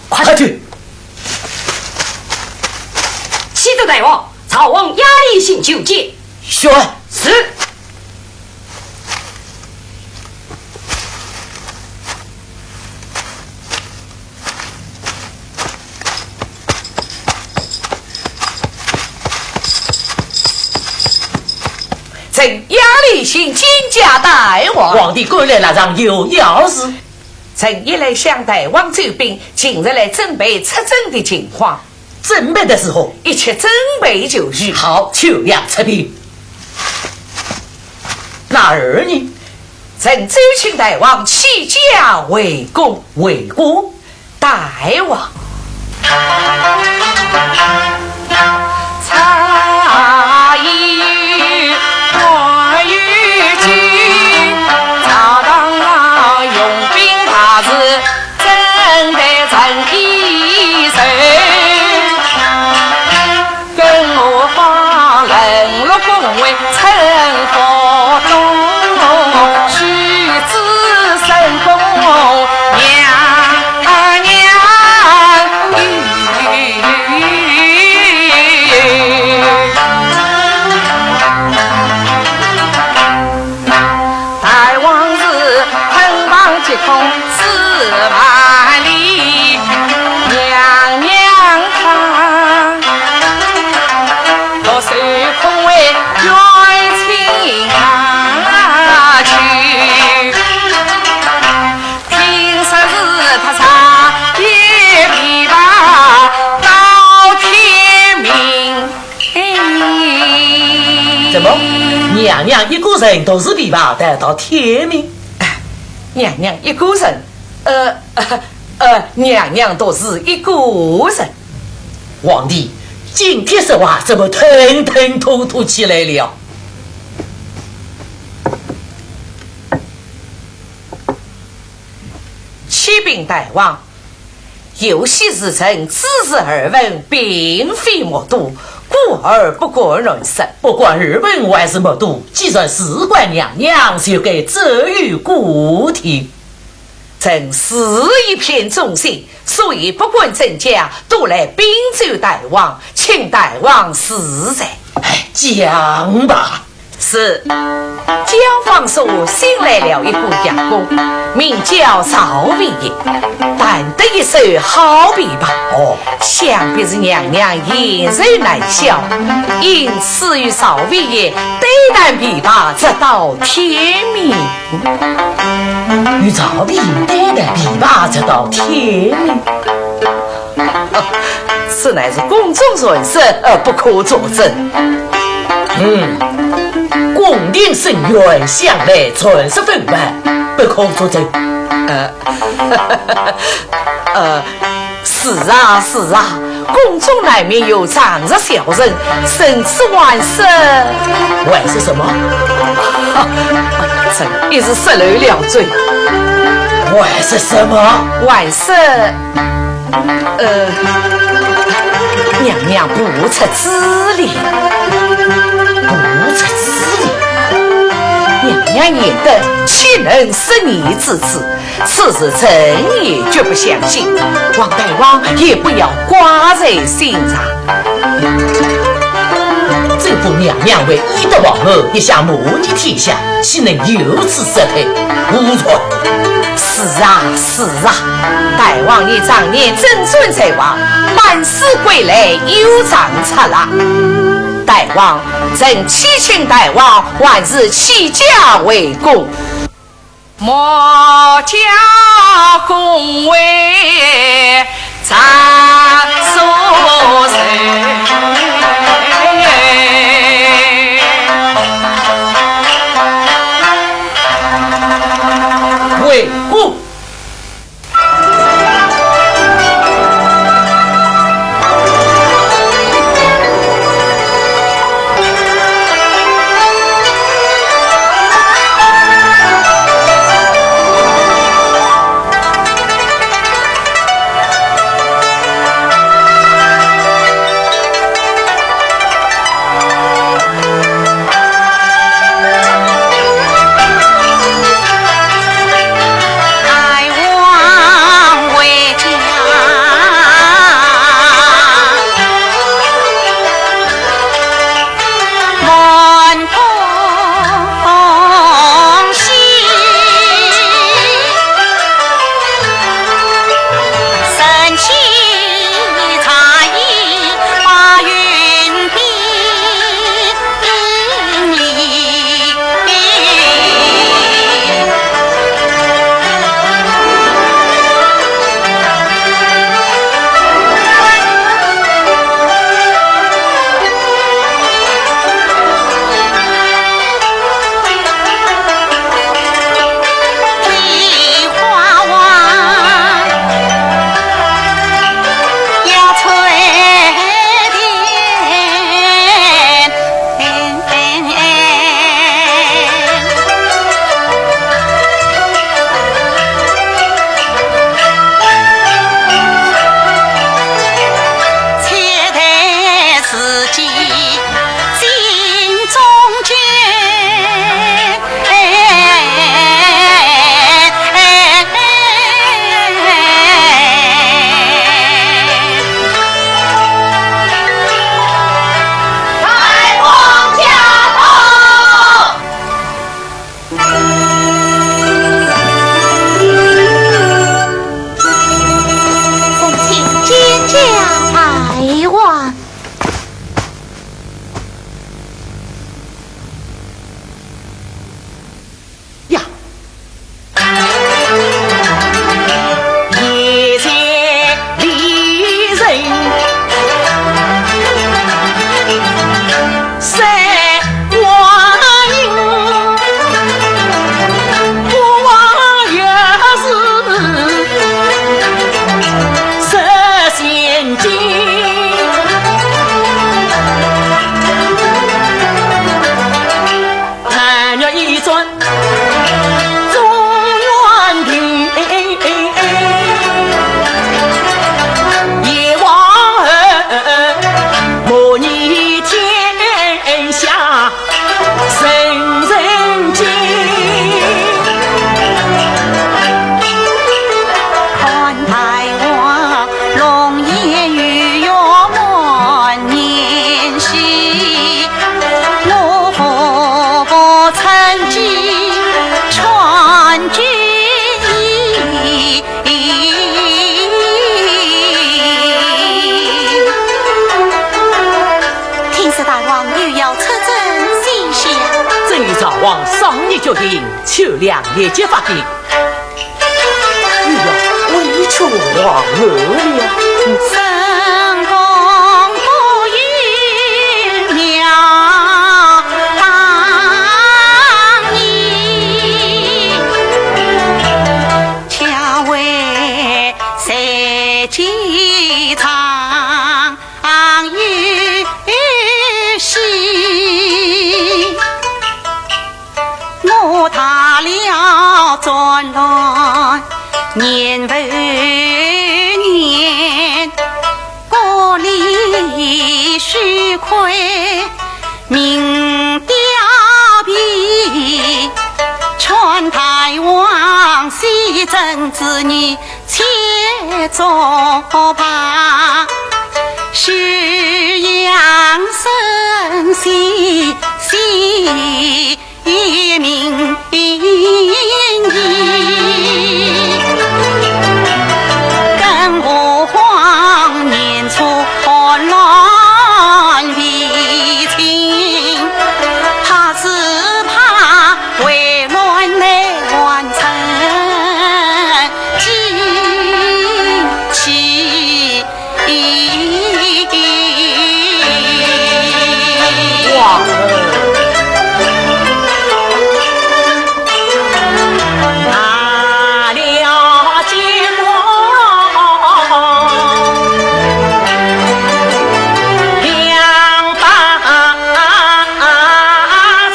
C: 快去！启奏大王，曹王押李信求见。
D: 宣
C: 是。
A: 朕押李信请假大王。
D: 皇帝归来那上有要事。
A: 朕一来向大王奏禀，近日来准备出征的情况。
I: 准备的时候，
A: 一切准备就绪。
I: 好，就要出兵。那儿呢？
A: 陈州卿大王起驾为公，
I: 为公
A: 大王
F: 茶艺我与君，朝堂用兵他是真得真一手，更何况人落宫位称佛东。须知神功娘娘大王是横棒击空4万里，娘娘她多受空为远亲啊去，凭什是他茶叶琵琶到天明？
I: 怎么？娘娘一个人都是琵琶带到天明？
A: 娘娘一个人，娘娘都是一个人。
I: 皇帝，今天说话怎么吞吞吐吐起来了？
A: 启禀大王，游戏时辰只是耳闻，并非莫睹，故而不过论声。
I: 不管耳闻还是莫睹，既然事关娘娘，就该责于故听。
A: 朕是一片忠心，所以不管朕家都来禀奏大王，请大王实在。
I: 讲吧。
A: 是江方所新来了一个牙工，名叫曹伟业，弹得一手好琵琶。想必是娘娘言柔难消，因此与曹伟业对弹琵琶直到天明。
I: 与曹伟业对弹琵琶直到天明，
A: 此乃是宫中传说，而不可作证。
I: 宫廷圣愿向来传说纷繁，不可作证。
A: 是啊是啊，宫中难免有长日小人，甚至晚色。
I: 晚是什么？
A: 朕一时失漏了嘴。
I: 晚是什么？
A: 晚色。娘娘不测之理，
I: 不测之理。
A: 娘娘言的岂能失你之词？此事朕也绝不相信，王大王也不要挂在心上。
I: 这副娘娘为一德王后，一下模拟天下，岂能有此失态？无错。
A: 是啊是啊，大王你当年真尊在王，满师归来有长策啦。大王，朕祈请大王万日起驾为公。
F: 莫家恭维咱所谁？
I: 为公。你决定求两列结发的，
C: 你要委屈王儿了。
E: 神功不与庙当你，恰为谁几场与戏，我他了转乱年复年，国力虚亏，民凋敝，传台往西征之年，且作罢，是阳生息息民意，更何况年初乱为情，怕是怕为乱来完成机器。
C: 王儿，
I: 拿了结果，两把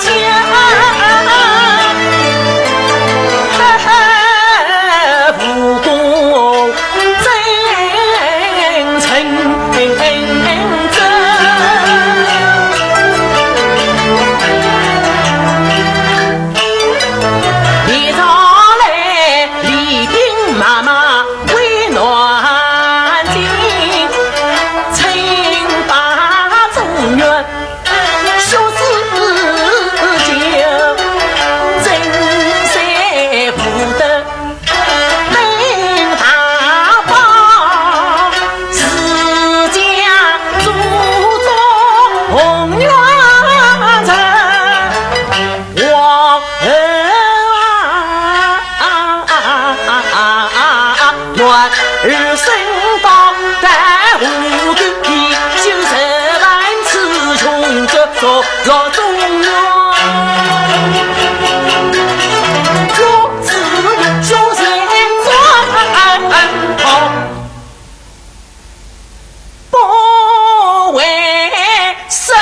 I: 枪，武功真诚真。日升高，但无根皮，修10万次穷者做中原。若自修仙转好，不为生。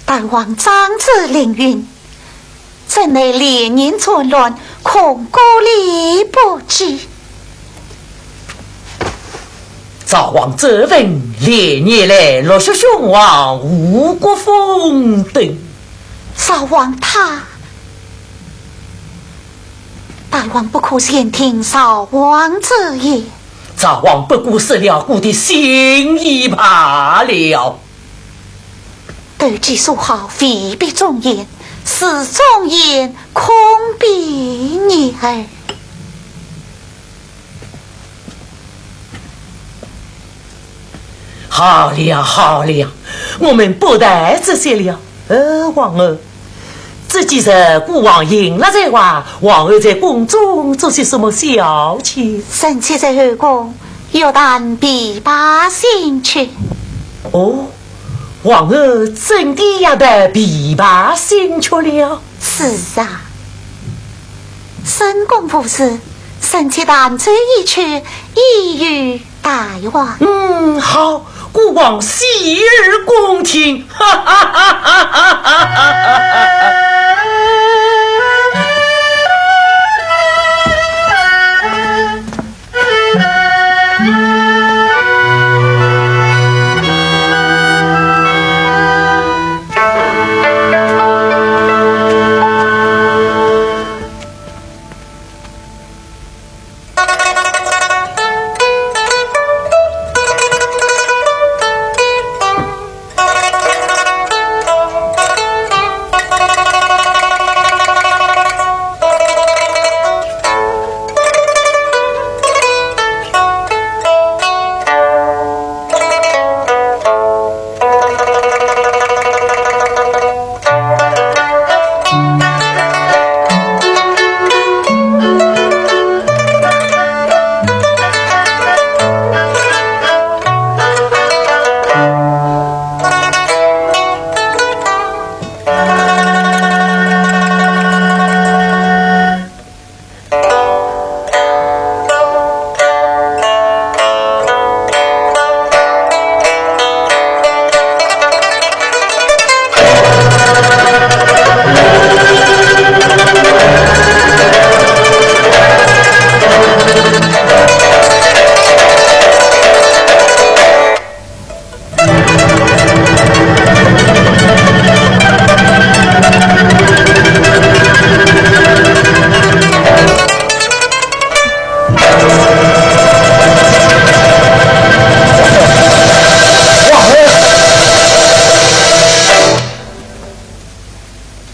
B: 大王长子凌云，怎奈连年错乱，恐孤立不支。
I: 赵王责问连年来落雪雄王吴国峰等，
B: 少王他，大王不可先听少王之言。
I: 赵王不顾失了故的心意罢了。
B: 斗技术好，非必忠言；是忠言，空必逆耳。
I: 好了好了，我们不谈这些了。王儿，这几日孤王赢了这话，王儿在宫中做些什么小妾？
B: 臣妾在后宫有谈琵琶兴趣。
I: 哦，王儿真的也得琵琶兴趣了？
B: 是啊，深宫府事，臣妾弹奏一曲，一语大王。
I: 好，孤王洗耳恭听。哈哈哈哈哈哈哈哈！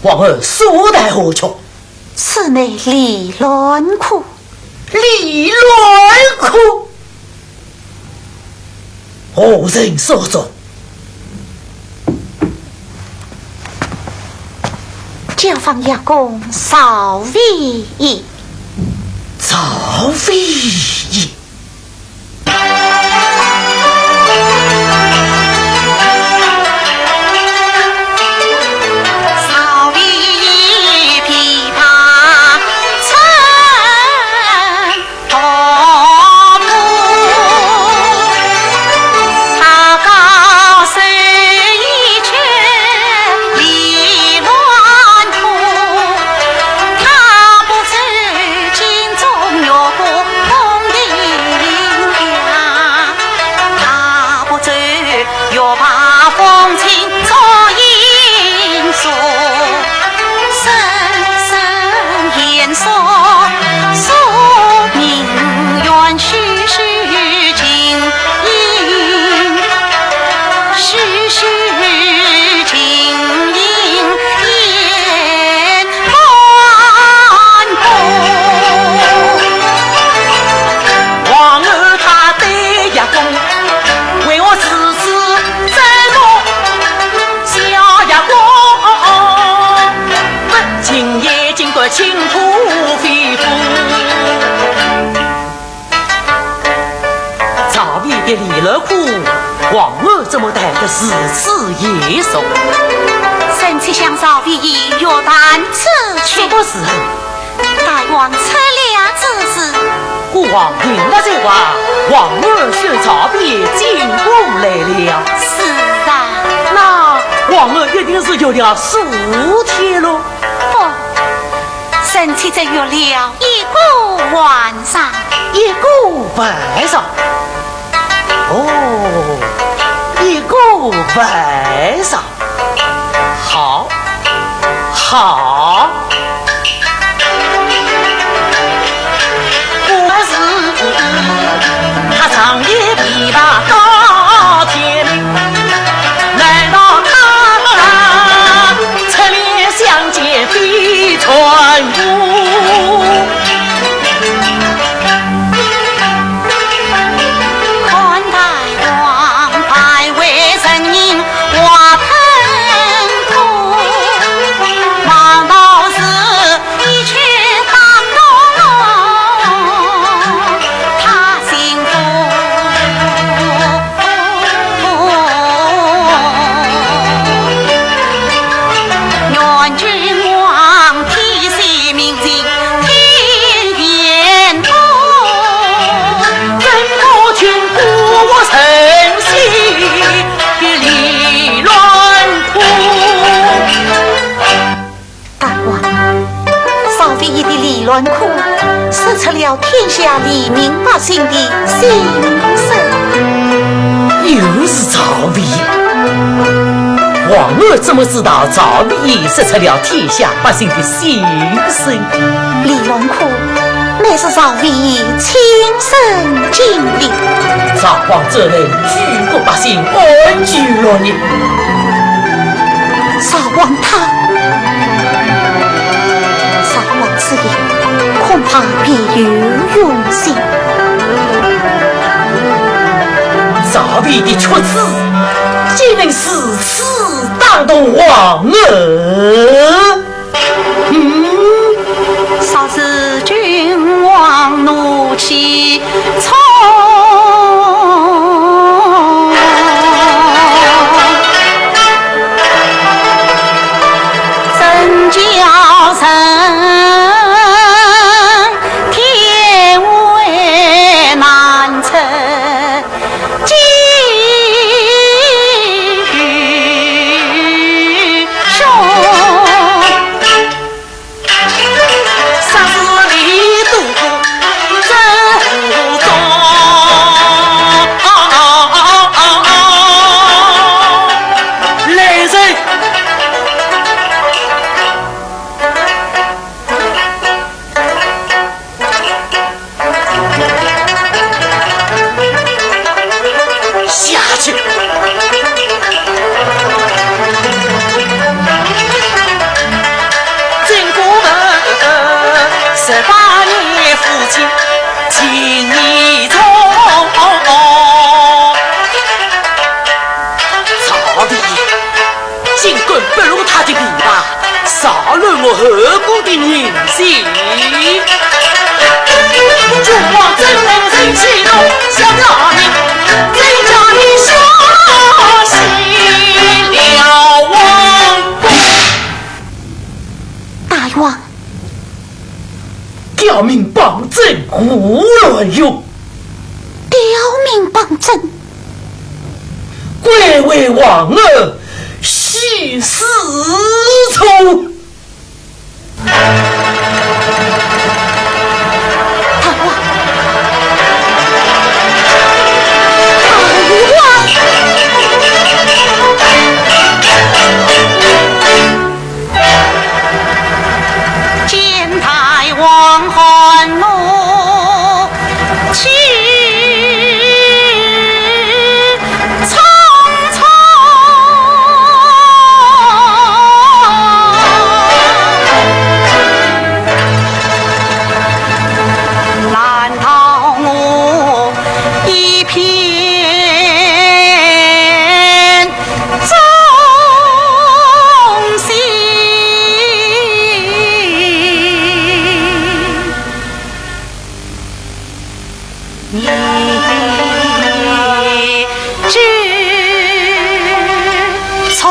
I: 皇儿所待何处？
B: 此乃离乱窟。
I: 离乱窟，何人所作？
B: 教坊牙公邵威仪。
I: 赵飞仪。清土飞夫，赵魏的离了窟，皇儿怎么待得如此严肃？
B: 臣妾向赵魏仪约谈此去。
I: 什么时候？
B: 大王出了之时。
I: 孤王听了这话，皇儿是赵魏进宫来了。
B: 是啊，
I: 那皇儿一定是有了数天了。
B: 臣妾只约了一个晚上。
I: 一个晚上？哦，一个晚上。好，好。可是他长夜琵琶到天明，难道他侧脸相见非传呼？
B: 看大王拜为神人话腾土，难道是一曲当动他心腹？愿君王体恤民情天言通，
I: 怎么劝我诚心的离乱窟？
B: 大王，少飞一的离乱窟，使出了天下黎民百姓的心声。
I: 又是赵魏，皇儿怎么知道赵魏识出了天下百姓的心声？
B: 离乱窟乃是少飞亲身经历。
I: 赵王怎能举国百姓安居乐业？
B: 少王之言，恐怕别有用心。
I: 赵魏的出子，竟能如此打动皇儿？
B: 少是君王怒气冲，真叫人天为难测。
I: 杀死李都督，真无踪。亲情义重。曹弟，尽管不如他的琵琶，杀了我何故的人心？主王真能人气动，想让你人家你杀死了王公。
B: 大王，
I: 吊命帮朕胡乱用，
B: 吊命帮朕，
I: 贵为王儿系死仇。
E: 王汉怒气匆匆，难逃我一片忠心。你知从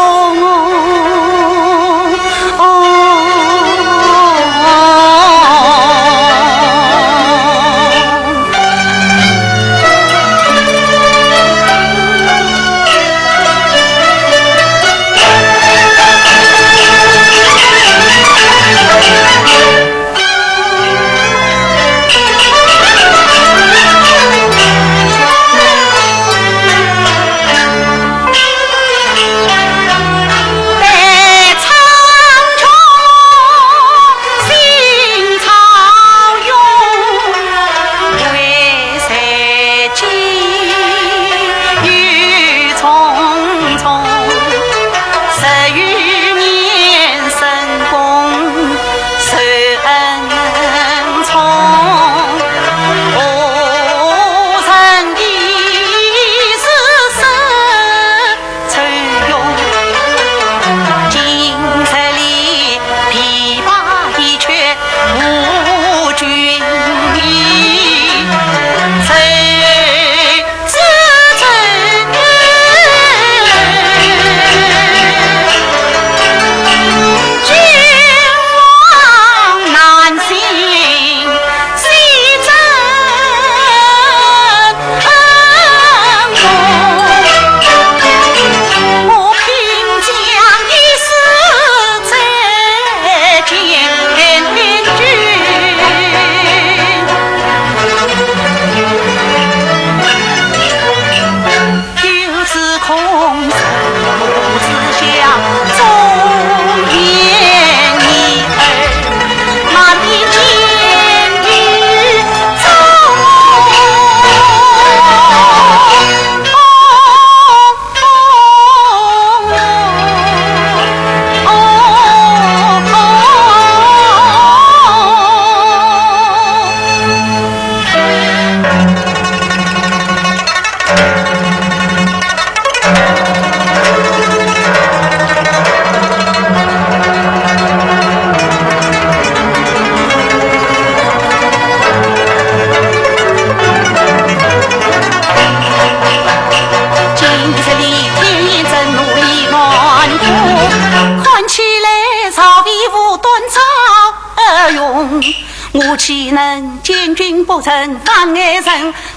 E: 我岂能见君不成反爱人？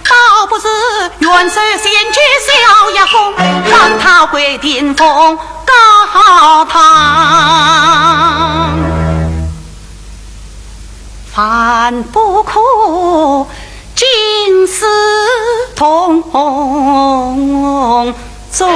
E: 倒不是元帅先去小牙公，让他回顶峰高堂。凡不可尽是同宗。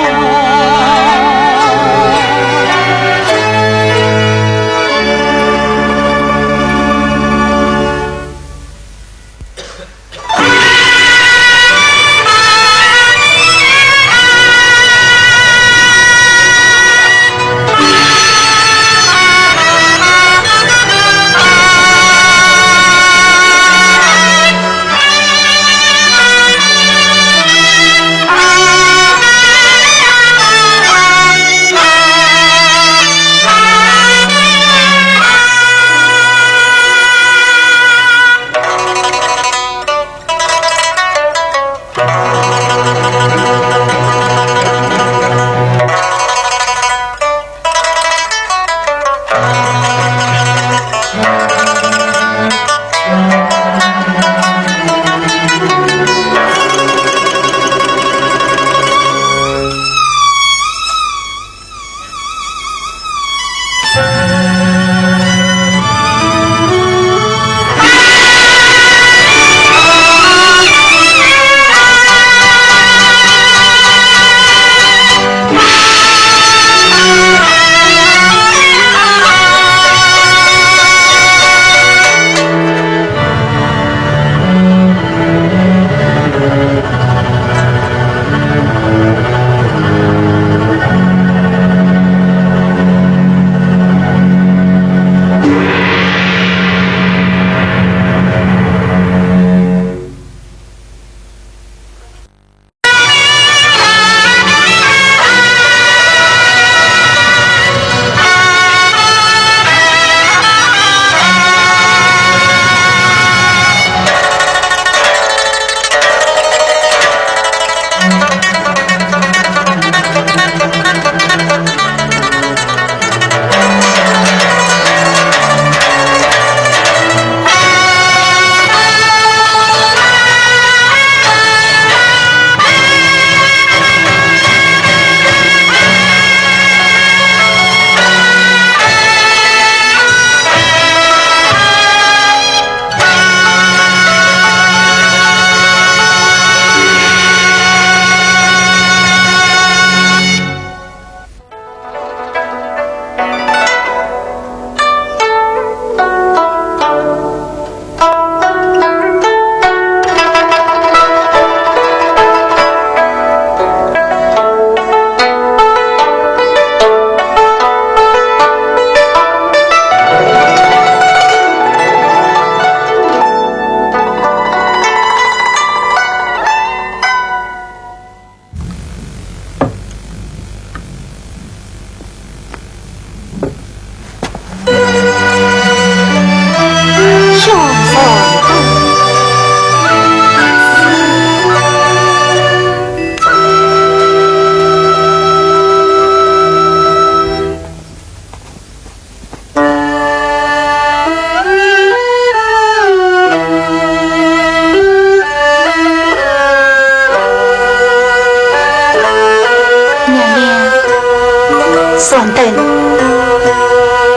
B: 算等，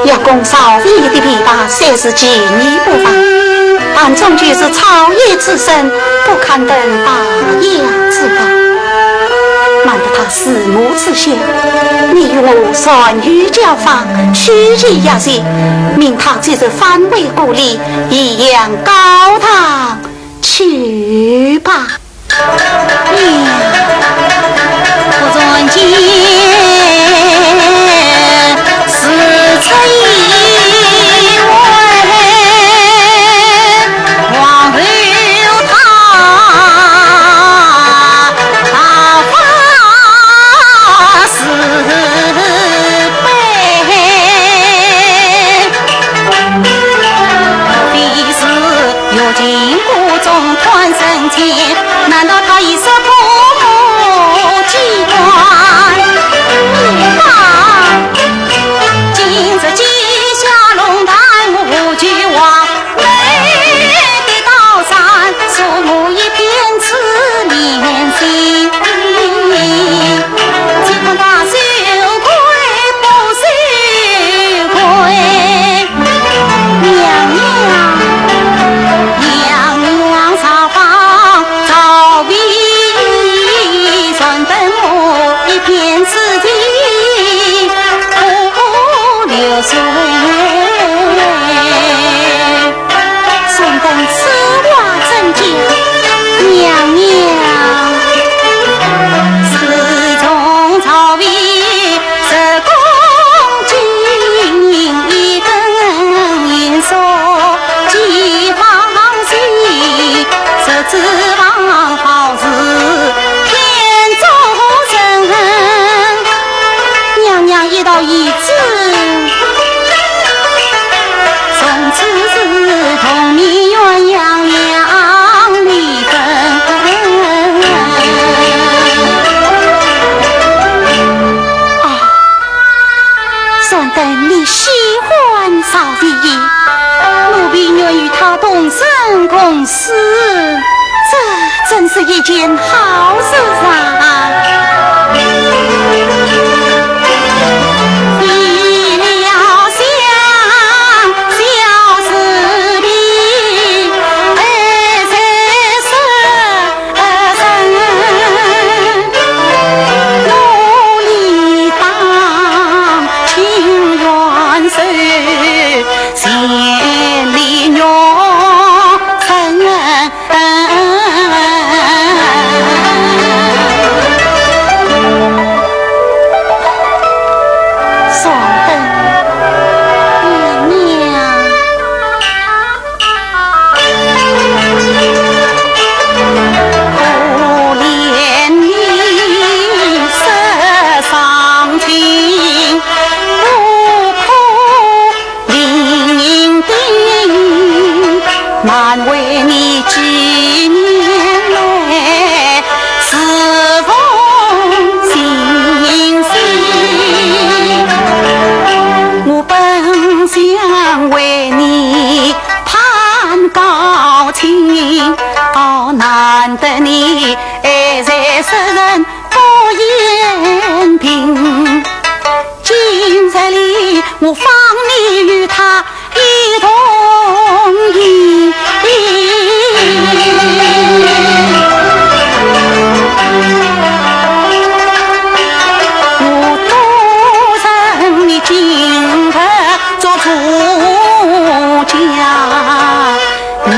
B: 要公少尉的琵琶虽是技艺不凡，但终究是草野之身，不堪等大雅之法。瞒得他四目之秀，你与我算与交法，虚极压实，命他即是反为故里，一样高堂去吧。
E: 不尊敬是出一位，往后他大发慈悲，必是有情故中团生前，难道他已是不机关？今日记下龙潭无惧望，美的高山，树木一片此连心。只看他羞愧不羞愧，娘娘茶坊早比算等我一片此地不流水，算等此话真假，娘娘是从草皮是公斤一根银锁几方心，这指望好事天中人，娘娘一道一字，从此是同你鸳鸯两离分。算等你喜欢少尉，奴婢愿与他同生共死，这真是一件好事啊！离了乡，小事的努力当情愿受，千里鸟成算等娘娘可怜你色伤情，不可伶仃，难为你几年来侍奉心心。我本想为你攀高情，哦，难得你爱在世人不言平。今日里我放你与他一同饮，我多承你今日做主家，他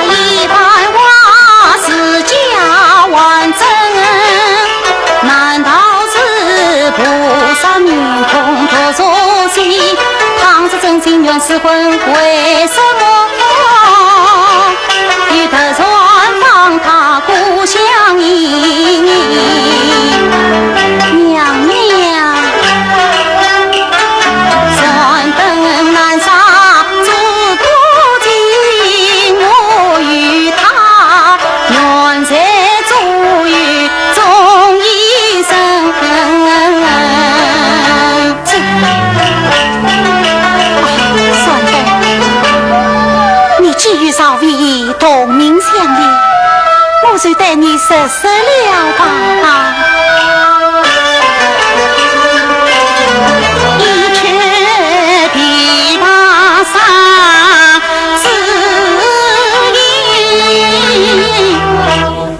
E: 一番话是假完整，难道是菩萨面孔托所系？倘是真心愿是婚，为什么一头船放他故乡迎？娘娘算等南沙足不尽，我与他愿在足浴终一生。
B: 这是了吧？一曲琵琶上知音，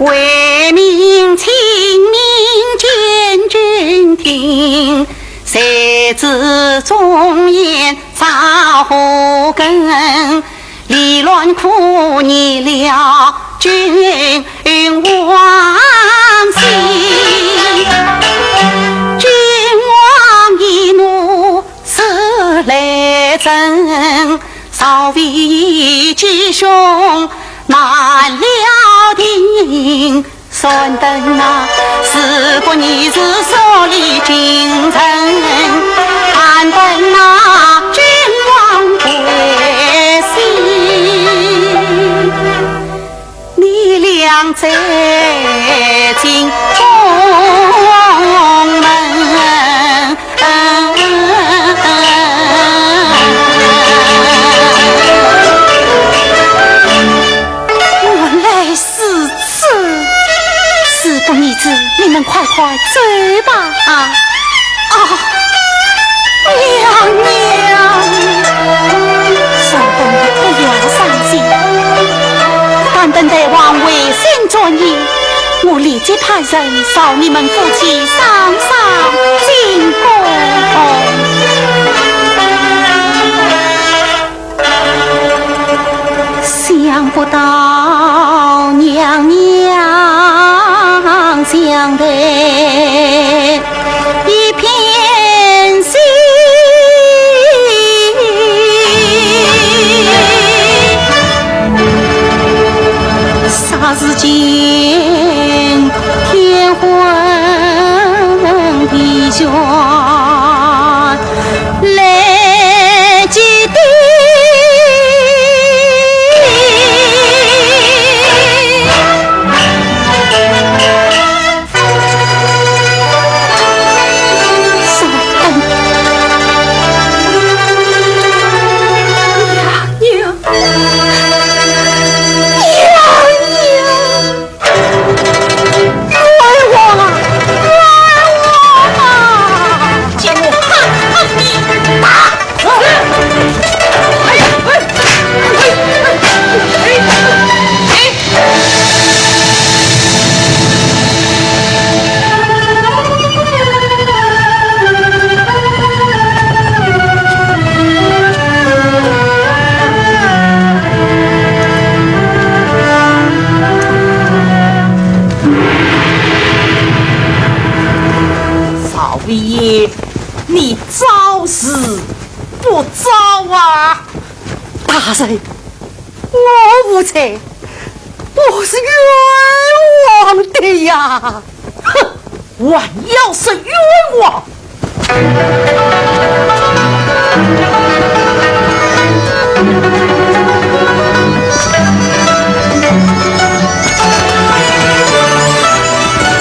B: 为民请命见君听。谁知忠言造祸根，离乱苦逆了君王心。君王一怒是来征，稍微一击胸难了定。孙登啊，是不你是所立京城，看登那君王归心，你俩在进宫门。我来是此。事不宜迟，你们快快走吧！娘娘，孙登不要伤心，但等待王为先作孽，我立即派人召你们夫妻上进宫。想不到娘娘相待一片心，霎时间天昏地眩来几滴。
I: 你招是不招啊？
H: 大人，我无罪，我是冤枉的呀！
I: 哼，万要是冤枉，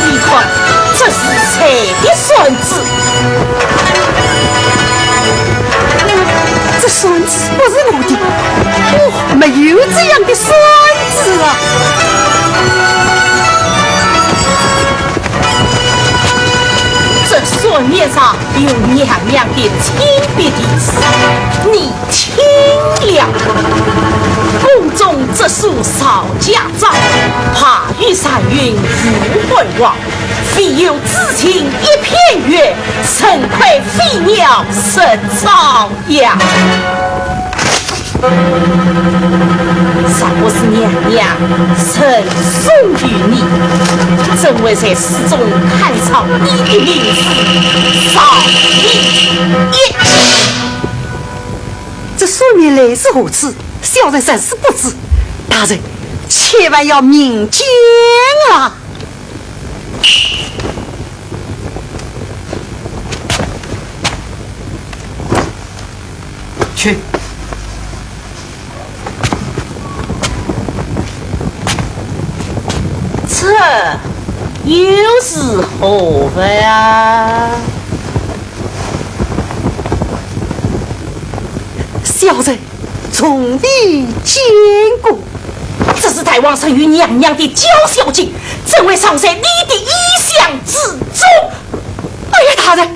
I: 你看，这是谁的孙子？
H: 这孙子不是我的，我没有这样的孙子啊！
I: 这孙面上有娘娘的亲笔的字，你听了。宫中这束少家诏，怕遇山云如会望，非有知情一片月，诚愧飞鸟神朝阳。尚不是娘娘赠送于你，正为在诗中看上你的名字，少你一。
H: 这书面来是何此？小人真是不知。大人，千万要明鉴啊！
D: 去。
I: 这又是何为啊？
H: 小人从未见过，这
I: 是大王生与娘娘的娇小姐，怎会藏在你的衣箱之中？哎呀，大人，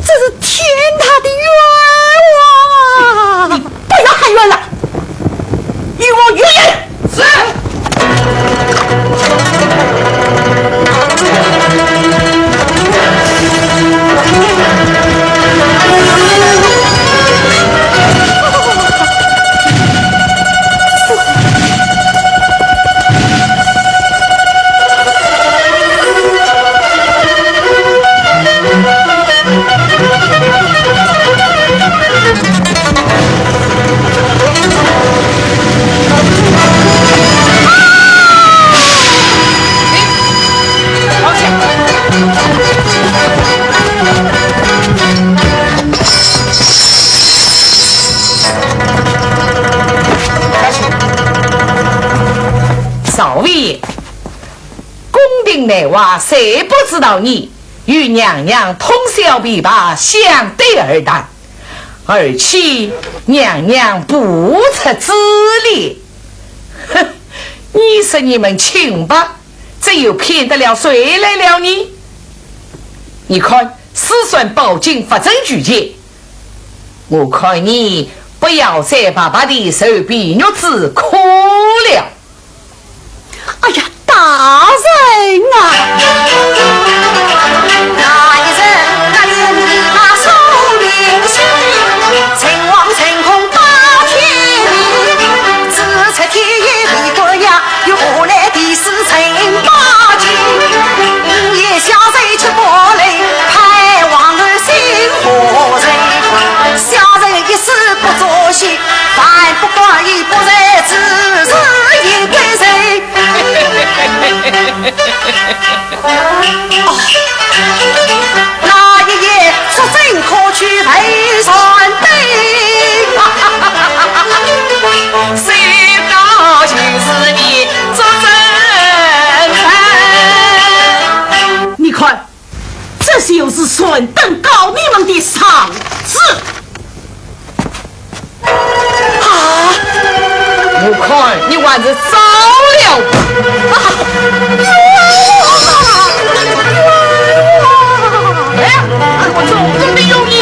I: 这是天大的冤枉啊！你不要喊冤了，与我语言。是。
A: 少尉，宫廷内外谁不知道你与娘娘通宵琵琶，相对而谈，而且娘娘不测之列。哼，你说你们清吧，这又骗得了谁来了你？你看司算报警发证据件，我看你不要再爸爸的手臂肉子哭了。
B: 哎呀，大人啊！
E: 那一阵那人琵琶送灵星，情望晴空到天明，只猜天意李姑娘有何来的事情八经，一夜下谁却不来，盼望儿心何人？小人一时不作戏，反不管意不在此事应该谁？那一夜出征可去陪船队，谁道就是你做正分？
I: 你看，这就是顺等告你们的赏赐。
A: 我看你还是早了吧！哎呀，我重的有你！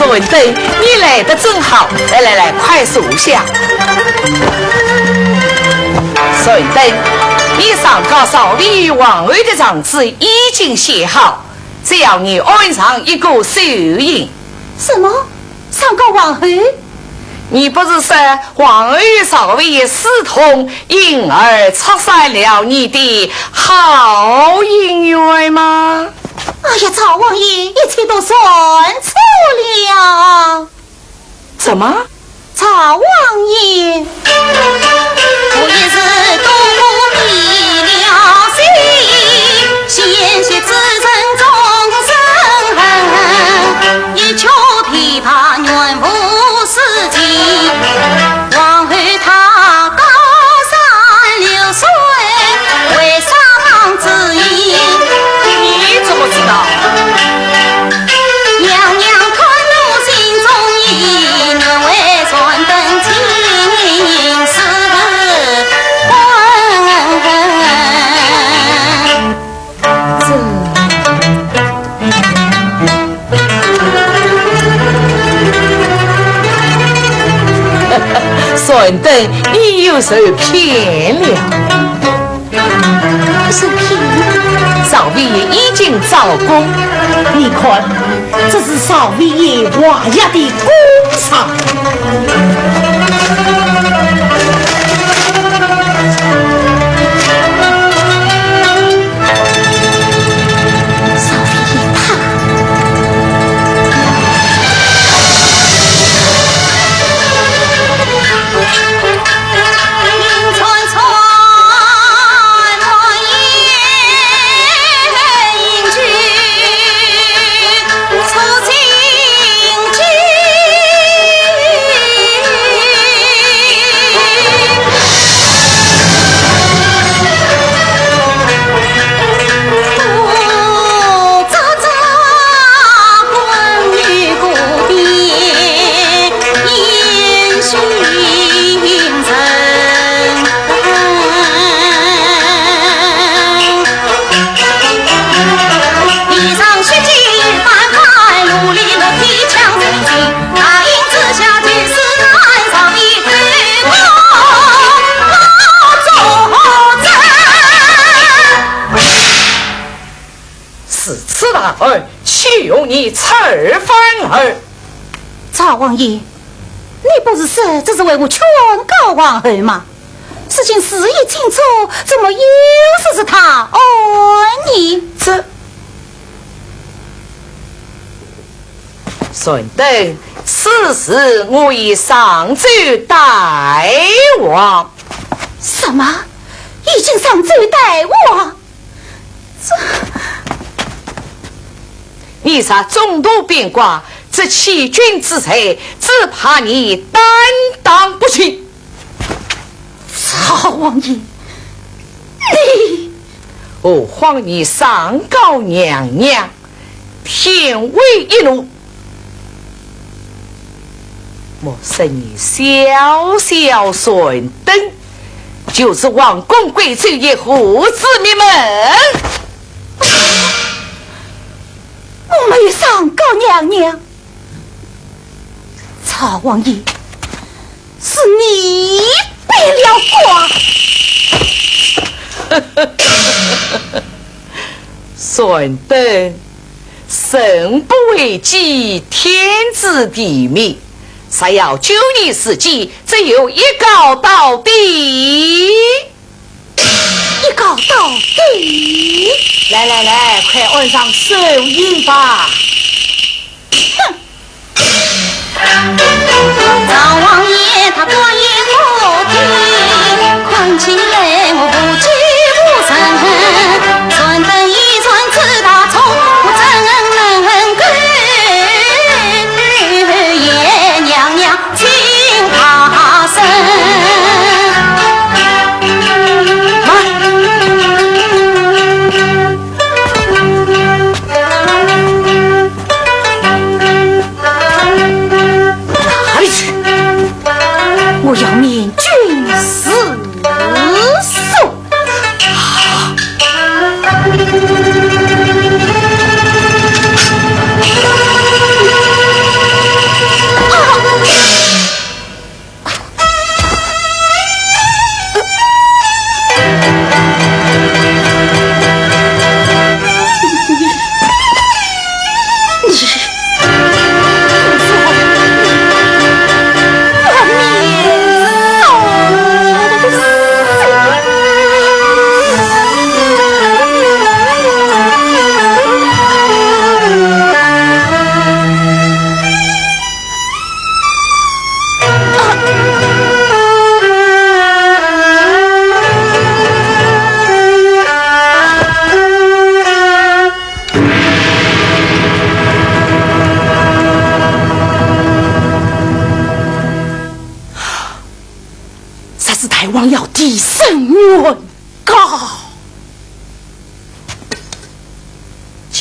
A: 文德，你来的正好，来，快坐下。顺德，你上告少尉王位的状子已经写好，只要你按上一个手印。
B: 什么？上告王后？
A: 你不是说王二少尉私通，因而拆散了你的好姻缘吗？
B: 啊，哎呀，曹王爷，一切都算错了。
G: 怎么？
B: 曹王爷，我也是多迷了心，鲜血滋润众生恨，一球琵琶愿无死机。往后他高山流水，为上之意。
G: 你怎么知道？
B: 娘娘吞入心中意，难为转灯情丝
G: 孙登，你又受骗了。
B: 受骗？
G: 少尉爷已经招供，你看，这是少尉爷画押的公赏。求你辞反儿。
B: 曹王爷，你不是说这是为我劝告王后吗？事情事已清楚，怎么又是他恩你？
G: 这顺德，此事我已上奏代王。
B: 什么？已经上奏代王？
G: 你杀中途变卦，这欺君之罪，只怕你担当不起。
B: 曹王爷，你
G: 我皇你上告娘娘，天威一怒，莫说你小小顺登，就是王公贵族也胡子灭门。
B: 我没有上告娘娘，曹王爷，是你变了卦。
G: 顺登，生不为己，天知地灭。才要救你死计，只有一告到底。
B: 一告到底！
G: 来来来，快按上手印吧！
B: 哼！曹王爷他多言不听，困起来我不急不生，顺登一传此大错，我怎能跟爷娘娘请他生？我要免军死诉，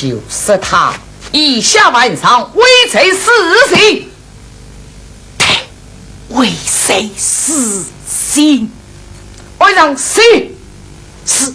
A: 就是他，以下晚上为谁死刑？
I: 为谁死刑？
A: 晚上谁
I: 是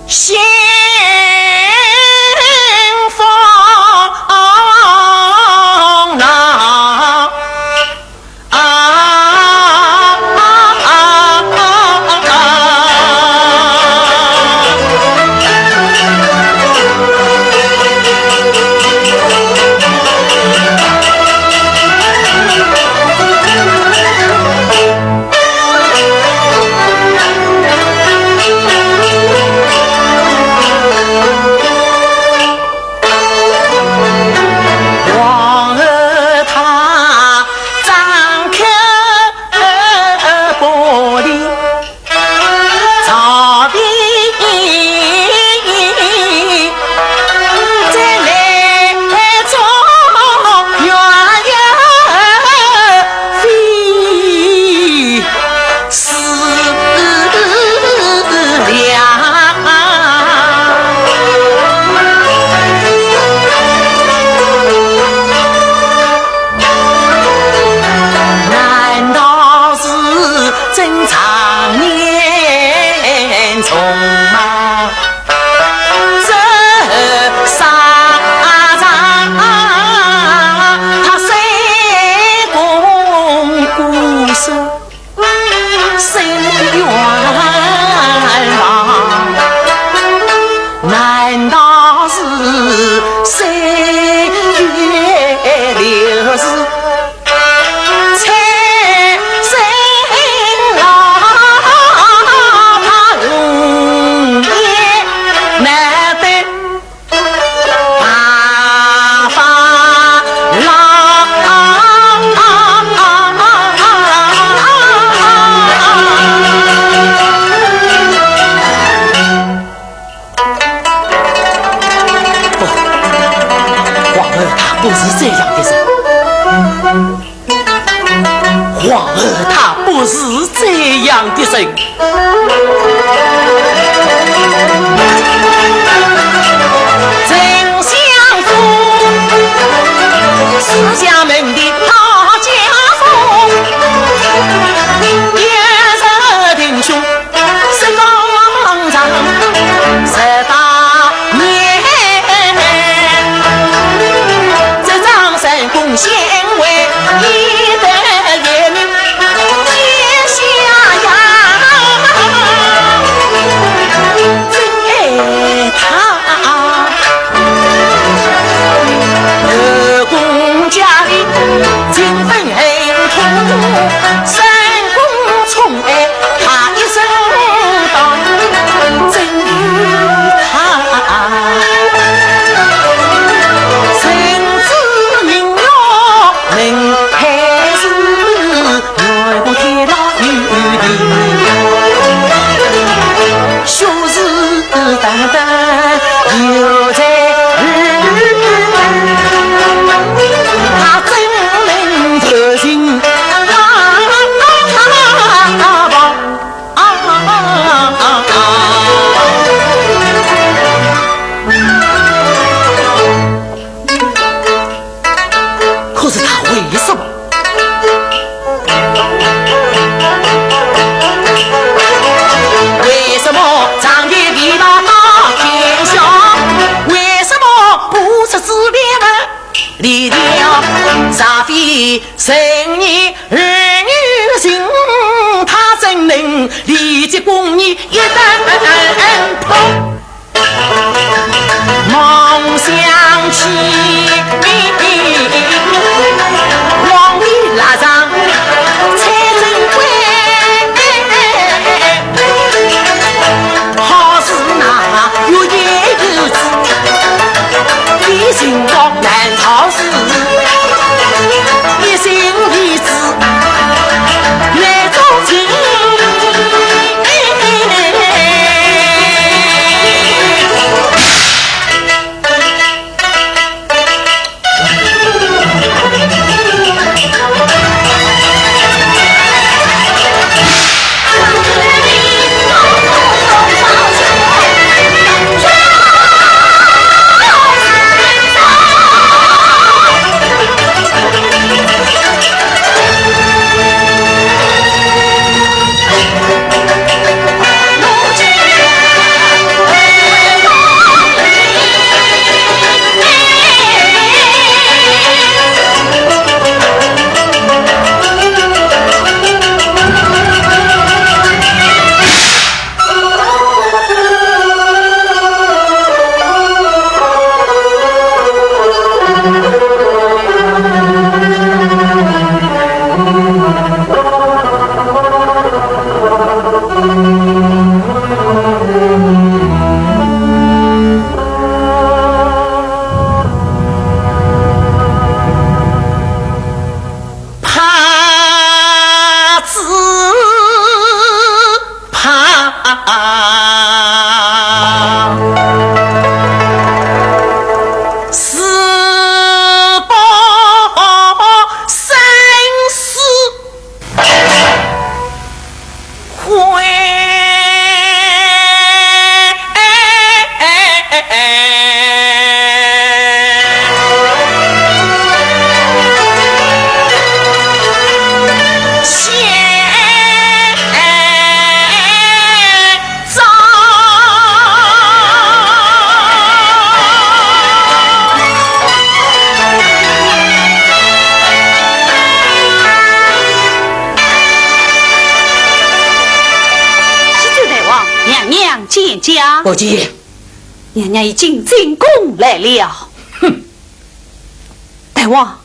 I: 心风浪不是这样的人，皇儿他不是这样的人。丞相府，四家门的大家风，也是弟兄，身高长，10大年。贡献为一代人天下呀，真爱离了茶妃生你儿女心，他怎能理解公你一旦痛？梦想起皇帝拉上蔡珍贵，好事那有一个字，一心高难逃事，一心一志来做情。
H: 不急，娘娘已经进宫来了。
I: 哼，
H: 大王。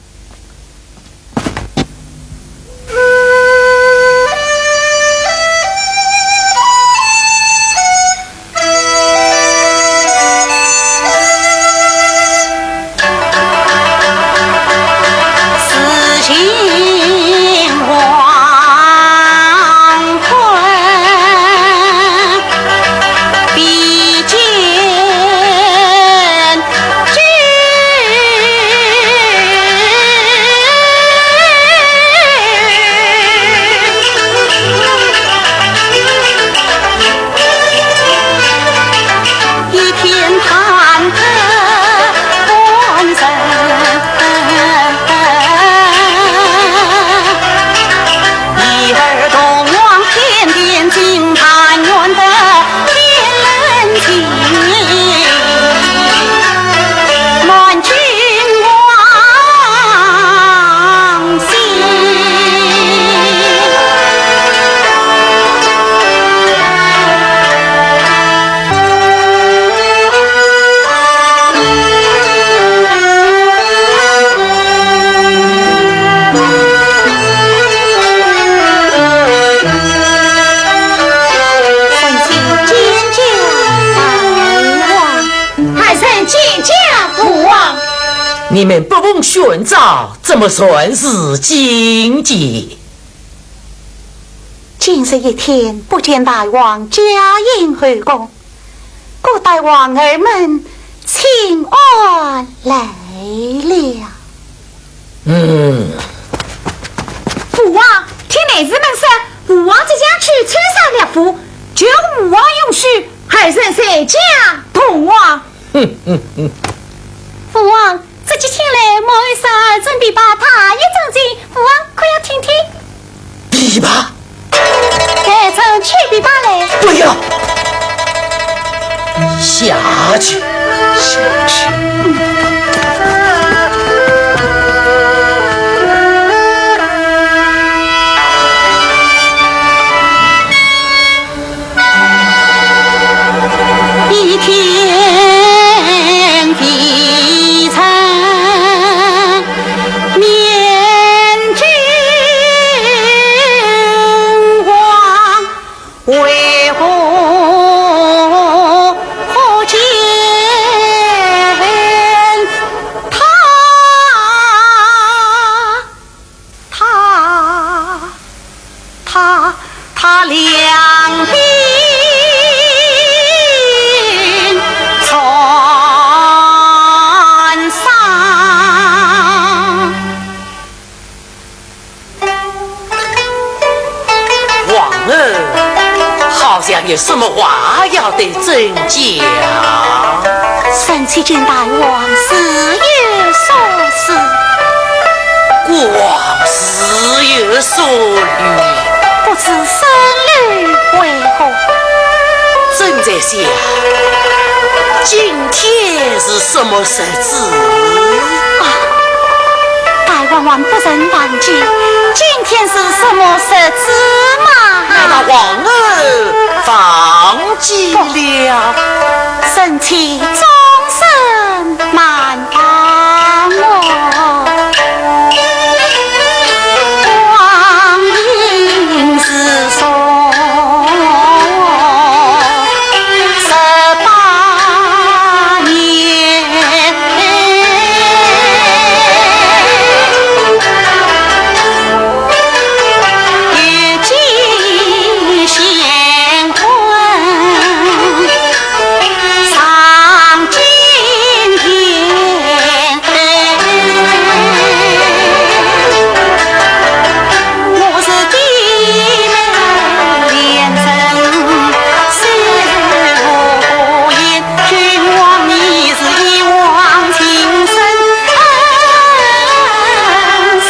I: 你们不问宣召，怎么算是境界？
B: 今日一天不见大王驾迎后宫，故大王儿们请安来了。
E: 父王，听内子们说，父王即将去参上列府，求父王允许还剩谁家同王？父王，自己请来莫一嫂准备把他一张进，父王可要听听？
I: 琵琶，
E: 带上去琵琶来。
I: 不要，下去，
E: 下去。
I: 有什么话要对朕讲？
B: 臣妾见大王事有所思，
I: 光事有所虑，
B: 不知生虑为何？
I: 朕在想，今天是什么日子？
B: 大王万不能忘记，今天是什么日子嘛？
I: 难道皇儿忘记了？
B: 臣妾终身难忘我。光阴似梭18年，一骑乾坤上青天。我是弟妹连城，虽无言，君王你是一往情深，恩是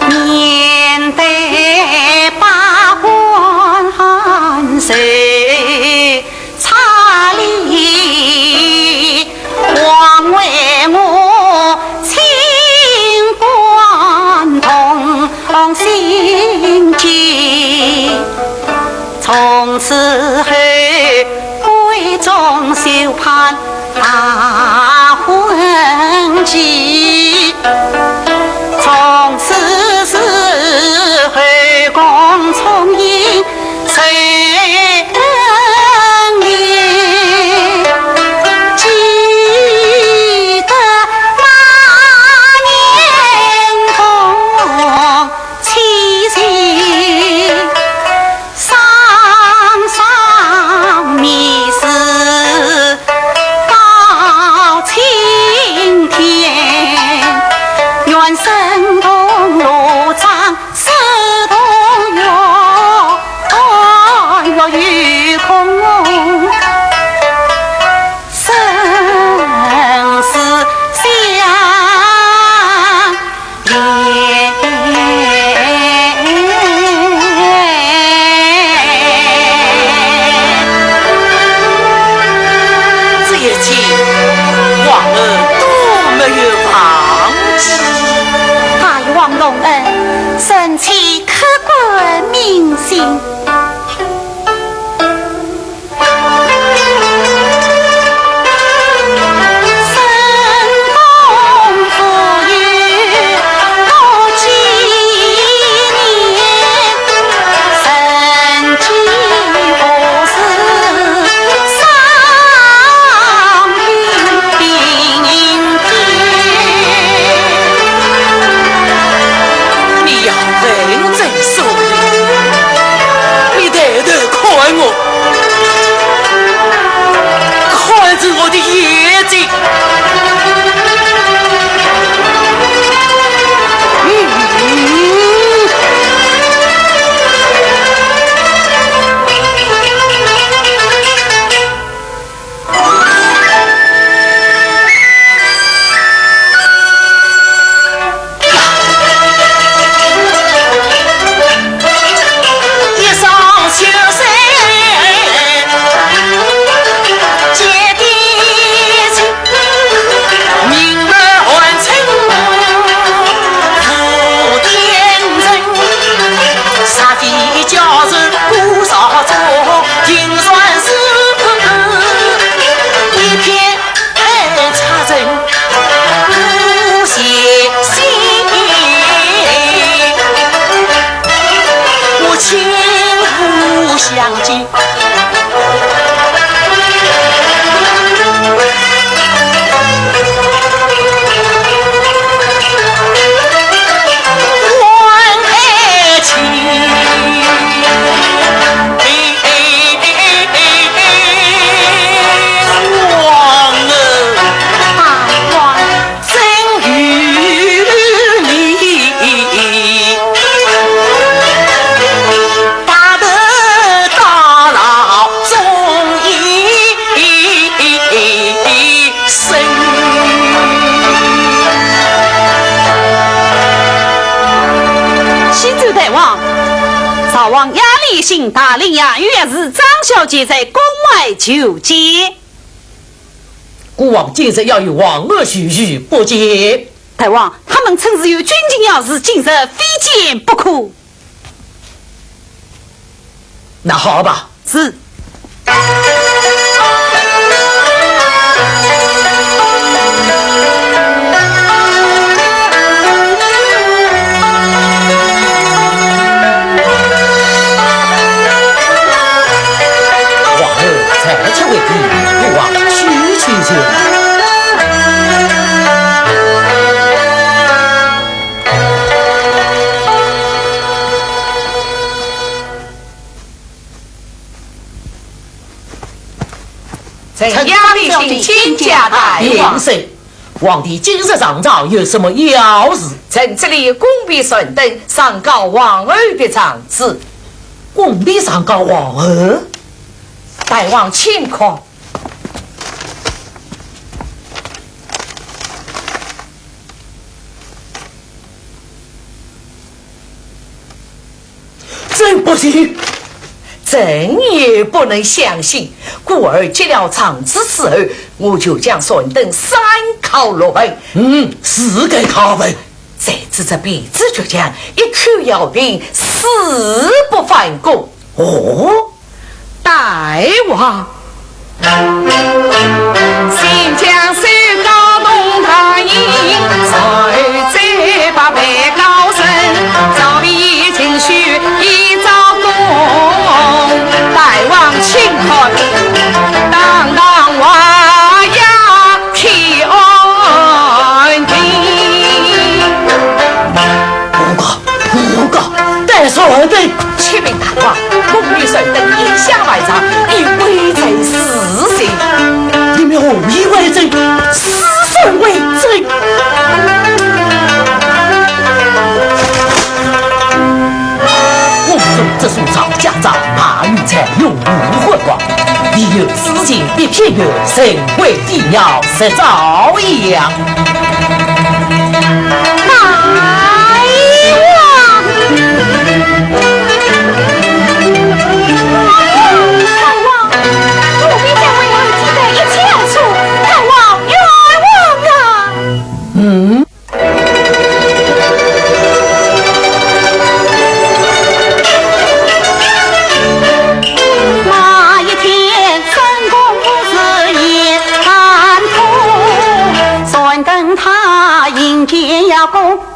B: 面对八关谁差离，枉为我清官同心计，从此后闺中休盼大婚期，从此时后宫重迎谁人怜？记得那年同凄凄，上上密事到青天，
H: 姓大领呀，原是张小姐在宫外求见。
I: 孤王今日要与王儿许臾不见。
H: 大王，他们称是有军情要事，今日非见不可。
I: 那好吧，
H: 是。
A: 臣压力请亲驾大王。
I: 是，皇帝今日上朝有什么要事？
A: 臣这里恭必顺登上告王儿的长子。
I: 恭必上告王儿。
A: 大王请看。
I: 真不行，
A: 朕也不能相信。故而接了长子之后，我就将顺登3考落本。
I: 是该考本。
A: 再指着鼻子就讲，一口咬定死不反攻。
I: 哦，
A: 大王，先将手高动他营，才再把被告升，早已情绪一招功。大王请看，当当娃呀天庭。
I: 不告，但说而对。
A: 启禀大王，宫女顺登以下外长已为朕死刑。
I: 你们何以为朕？死神为朕。宫中这属曹家长，马玉才永无混王，已有资金一片月，神为帝鸟实遭殃。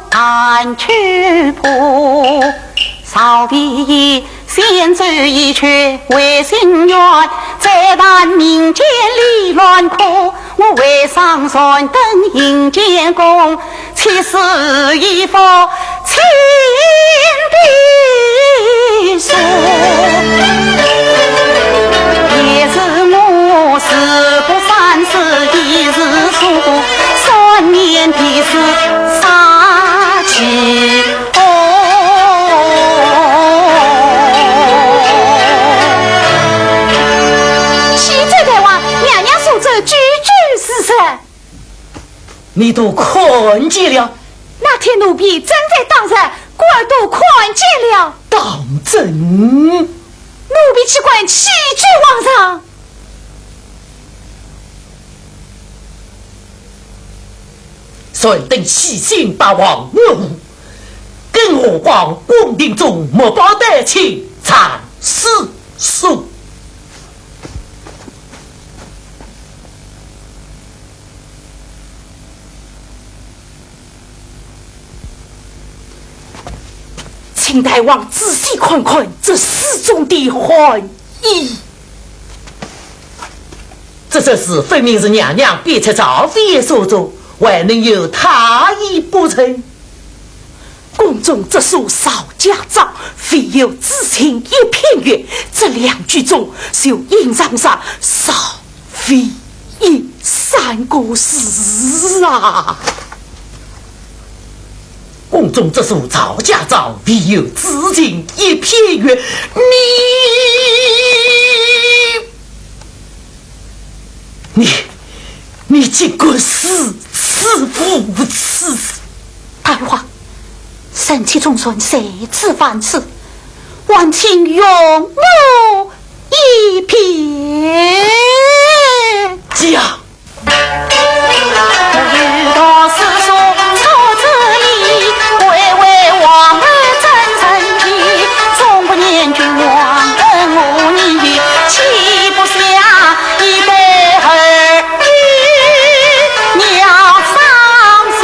B: 安去仆，少尉先走一去为心愿，再谈民间理乱苦。我为上传登迎监公，岂是一封亲笔书？也是我事不三思一日书，3年的事杀气
I: 你都看见了？
B: 那天奴婢正在当上，孤儿都看见了。
I: 当真？
B: 奴婢岂管欺君皇上？
I: 顺登细心把王误，更何况宫廷中莫保得起惨死数。
G: 请大王仔细看看这诗中的含义。
I: 这是分明是娘娘逼出赵妃所作，还能有他意不成？
G: 宫中这首少家章，非有知情一片月，这2句中就印上少妃一3个字啊！
I: 宫中这首赵家章，必有知情一片月，你尽管是此无此。
B: 大王，神器中传谁知凡事？我还请容我一瞥。
I: 讲。
E: 遇到世俗错之意，回为王儿真诚意，从不念旧忘恩无你，岂不下一辈儿女娘伤心，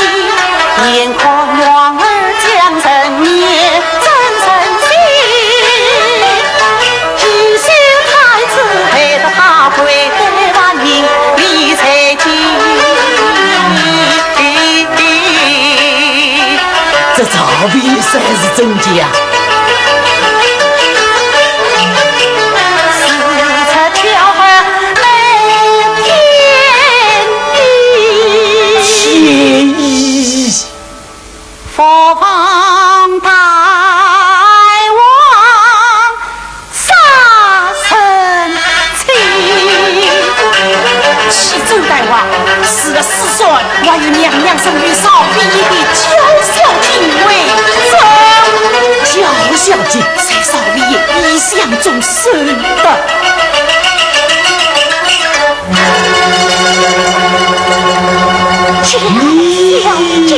E: 眼看王儿将成灭真诚心，一心太子陪着他回得万民理财经。
I: 这曹丕算是真假？
E: 佛方大王杀生气，启奏大王，是个师孙，还与娘娘生于少婢的娇小敬畏，
I: 娇小姐，
E: 在少婢一向中生的。娇小敬。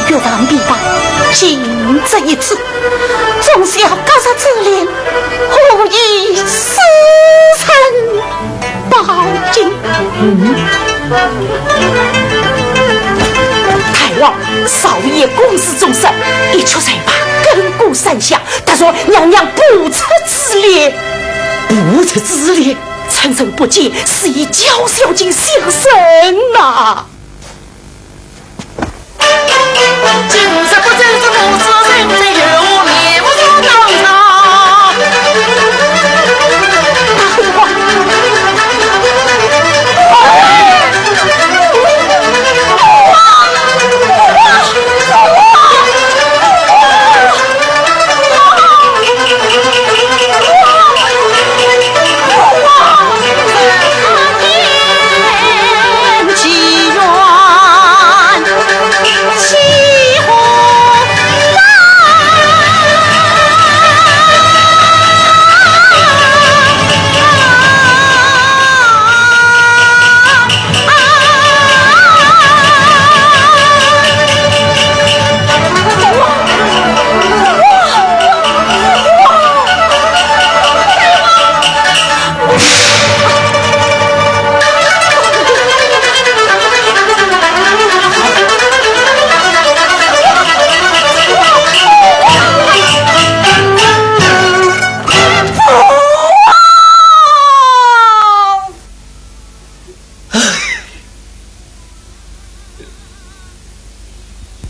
E: 越完毕吧，今这一次，总是要告上自怜，护以师承保金。
I: 太王，少爷公事重慎，一出嘴巴根固山下。他说娘娘不测之列，不测之列，臣臣不解，是以娇小姐相生呐。今日不正是母子人在有面目出当场。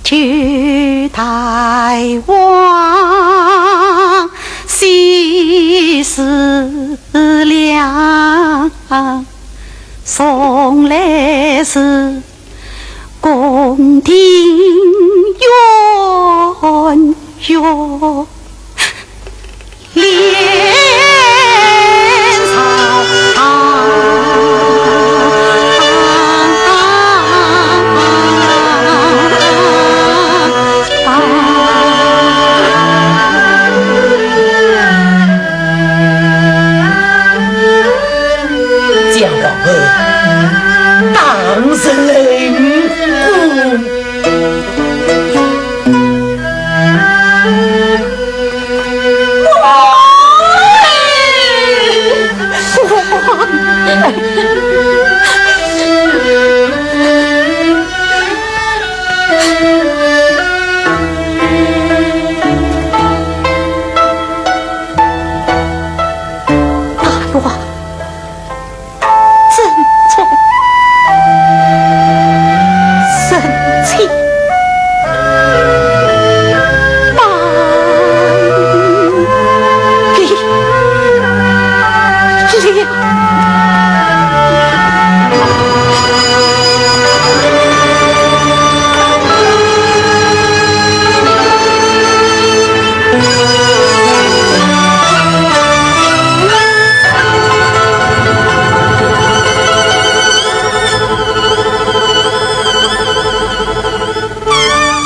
B: 去大王喜事良，送来是宫廷圆圆莲
I: 当是人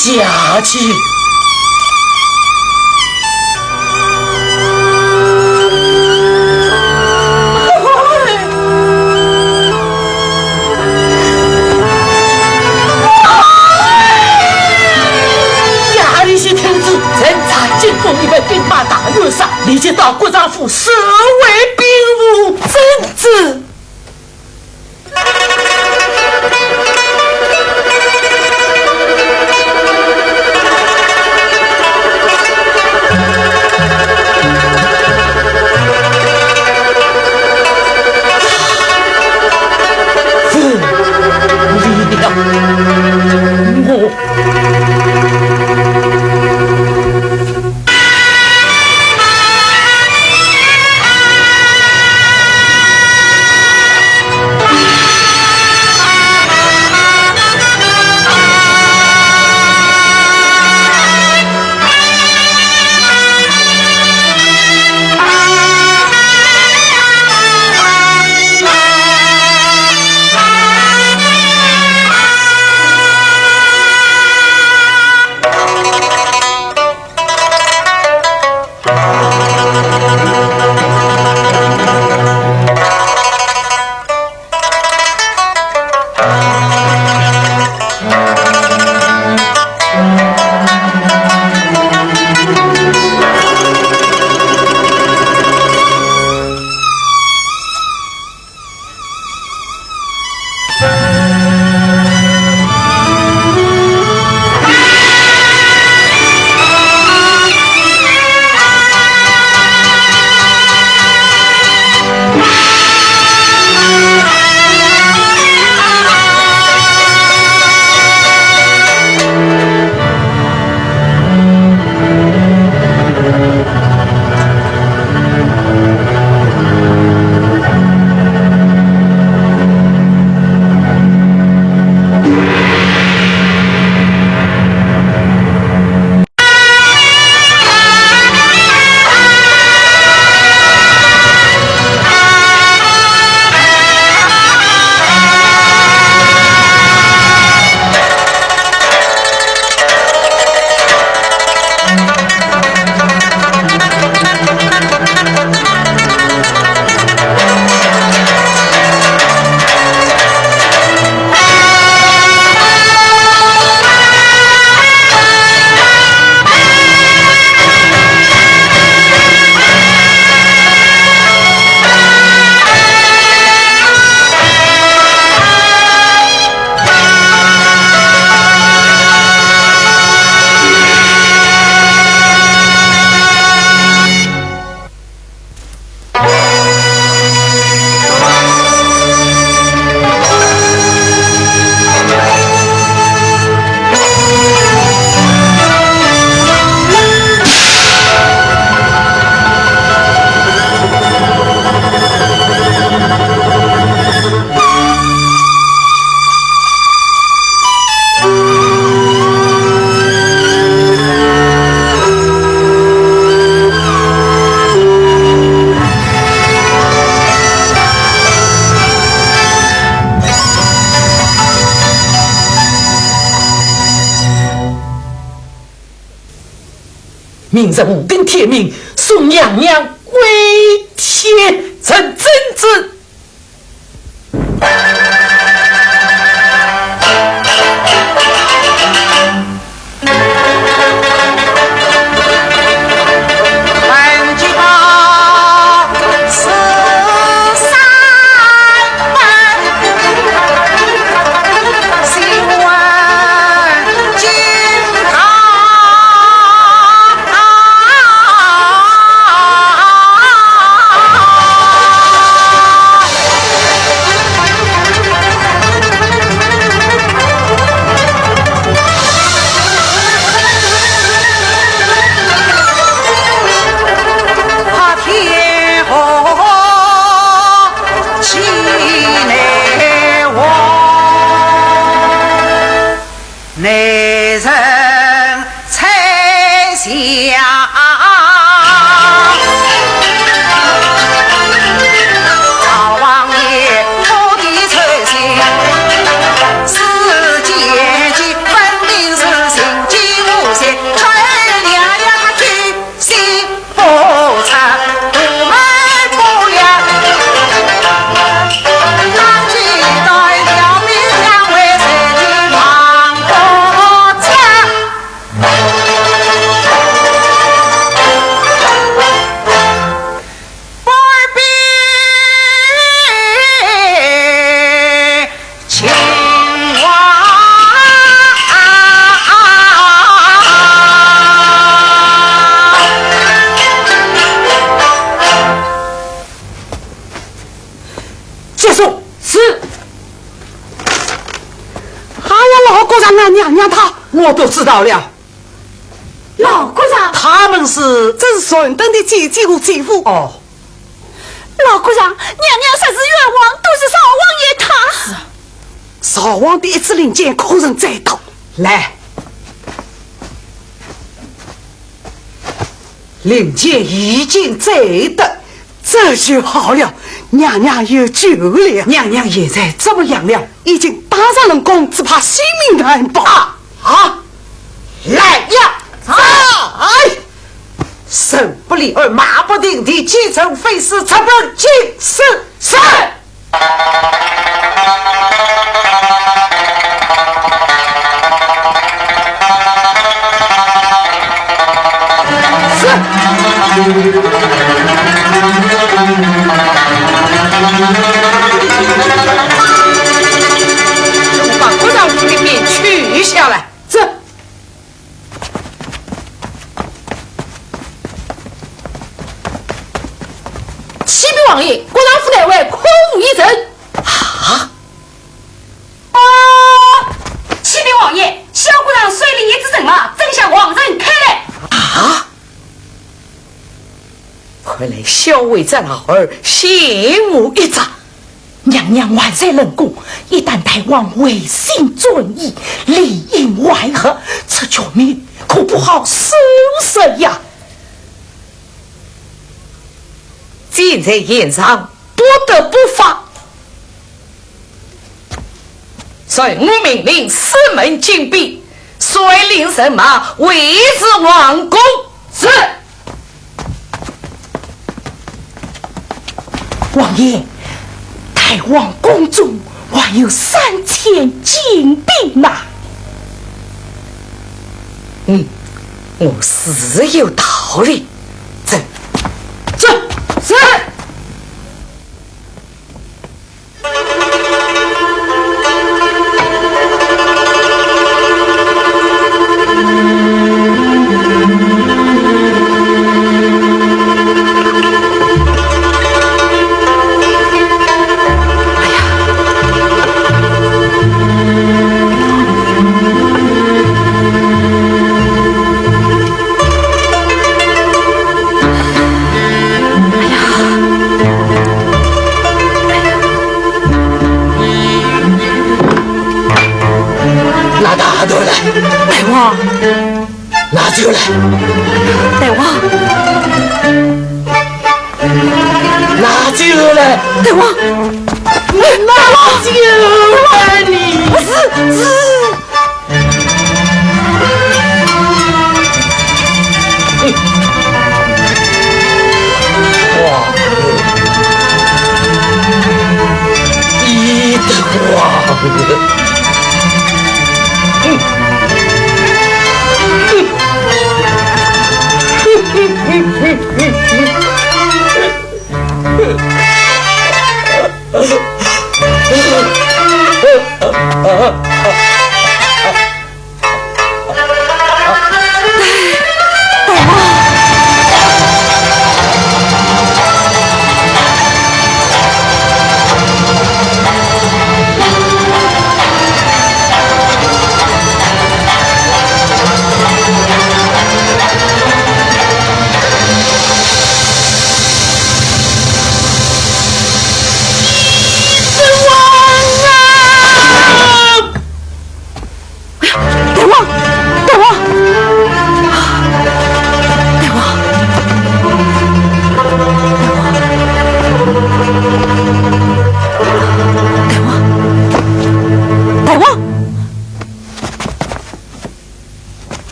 I: 下去。呀，你些天子，人才进奉一位兵马大院上，立即到国丈府设为兵务正子。明日五更天明，送娘娘归天成正子。
H: 世间分明是心机。上俺娘娘她，
D: 我都知道了。
C: 老姑丈，
D: 他们是
H: 这是顺登的姐姐和姐夫。
D: 哦，
B: 老姑丈，娘娘甚是冤枉，都是少王爷他。
H: 少王的一次令箭，可人再到。
D: 来，令箭已经在的，
H: 这就好了，娘娘有救了。
D: 娘娘现在怎么样了？
H: 已经打上了弓，只怕性命难保。
D: 来呀！手不离而马不停蹄，几成非是成本尽是是。
A: 把国丈府的兵取下来。
C: 这启禀王爷，国丈府内外空无一人。启禀王爷，小国丈随领一之人马，正向王人开来。
A: 快来小尉这老儿醒目一招。
I: 娘娘万岁冷宫，一旦大王违心遵义，里应外合，这局面可不好收拾呀！
A: 箭在眼上，不得不发。随我命令，四门紧闭，率领人马围至王宫。是。
I: 王爷，大王宫中还有3000精兵呐！
A: 我是有道理。走，
C: 是。
D: 拿大刀来，
H: 大王，
D: 拿酒来，
H: 大王，
D: 拿酒来，
H: 大王，
D: 拿酒来，你
H: 不是。
D: 一德王。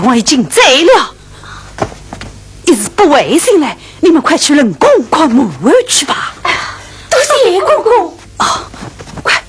H: 我已经醉了，一时不卫生了，你们快去冷宫看母儿去吧。
C: 多谢公公。
H: 哦，快！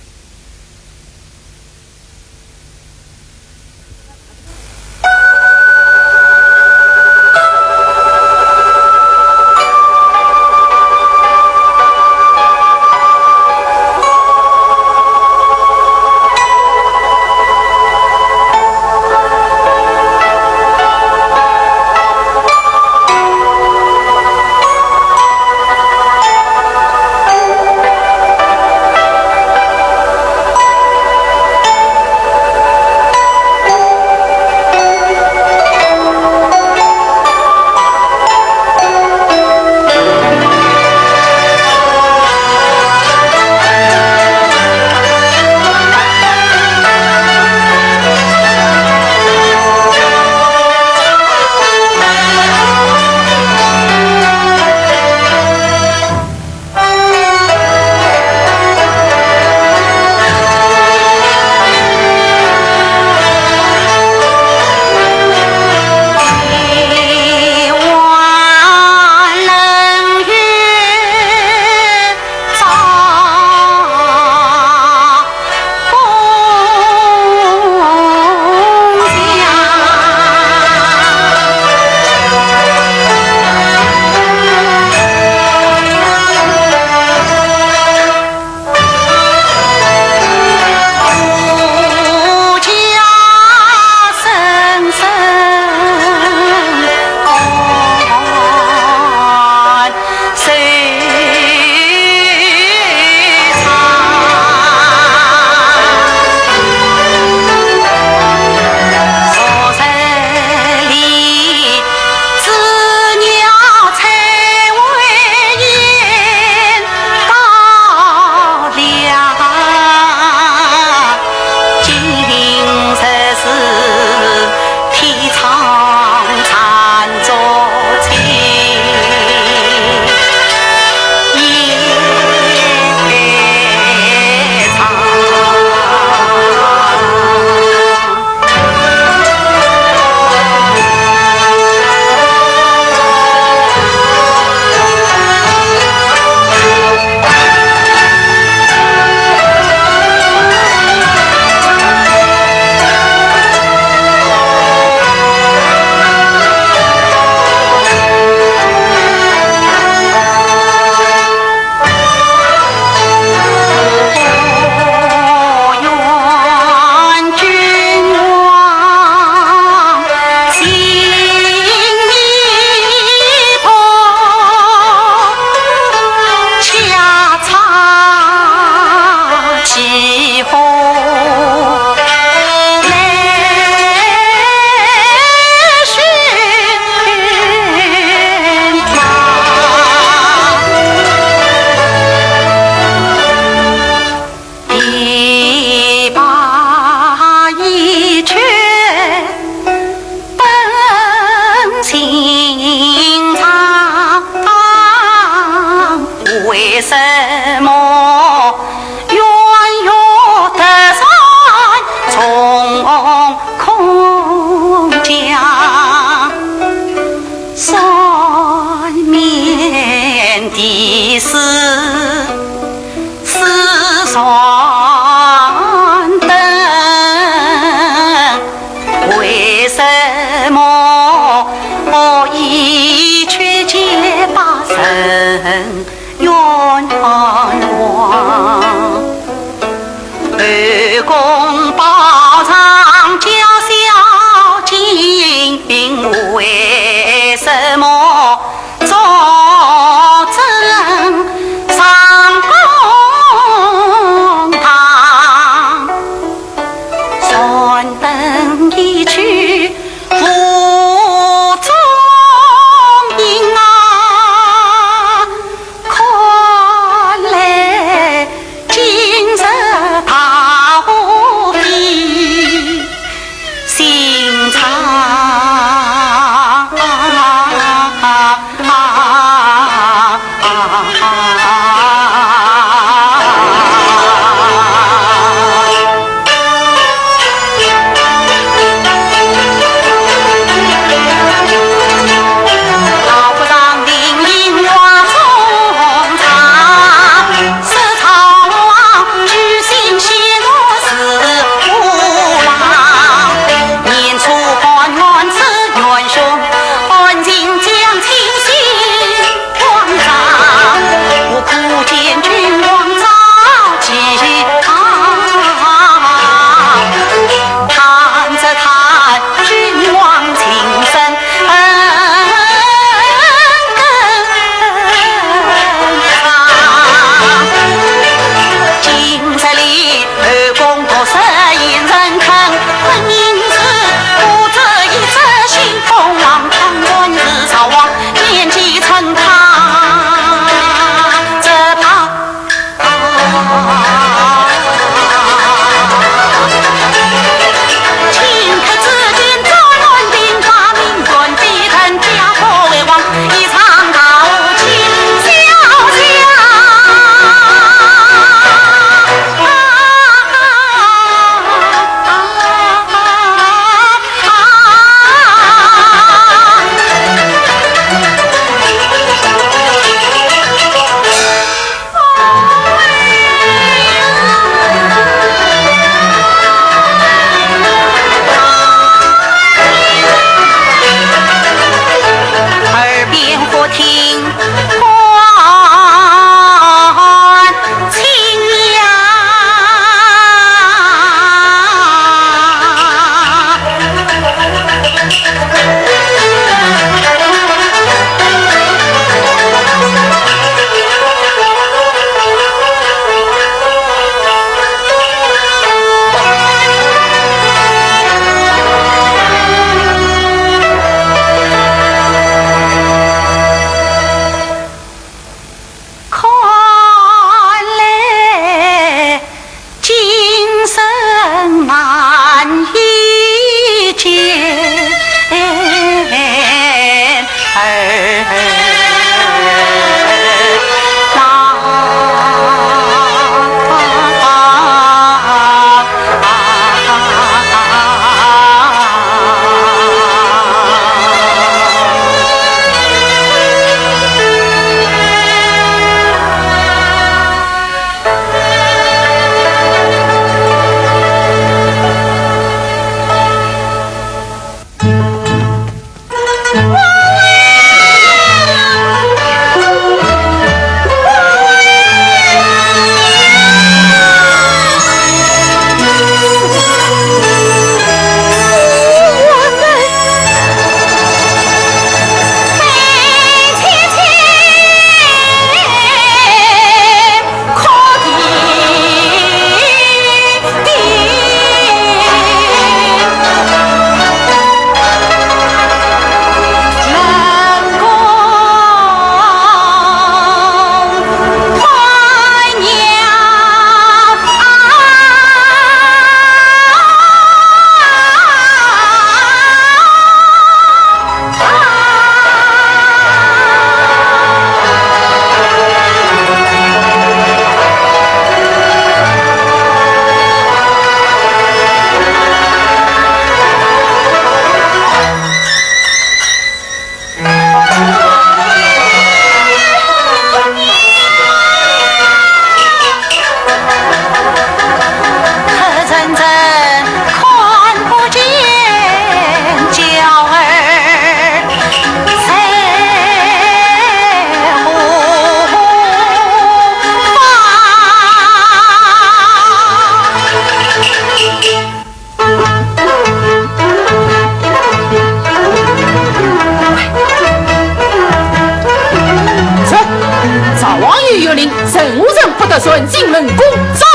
G: 顺进门宫走。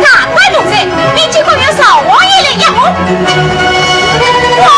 B: 大官奴才，你今后有少王爷来养我？王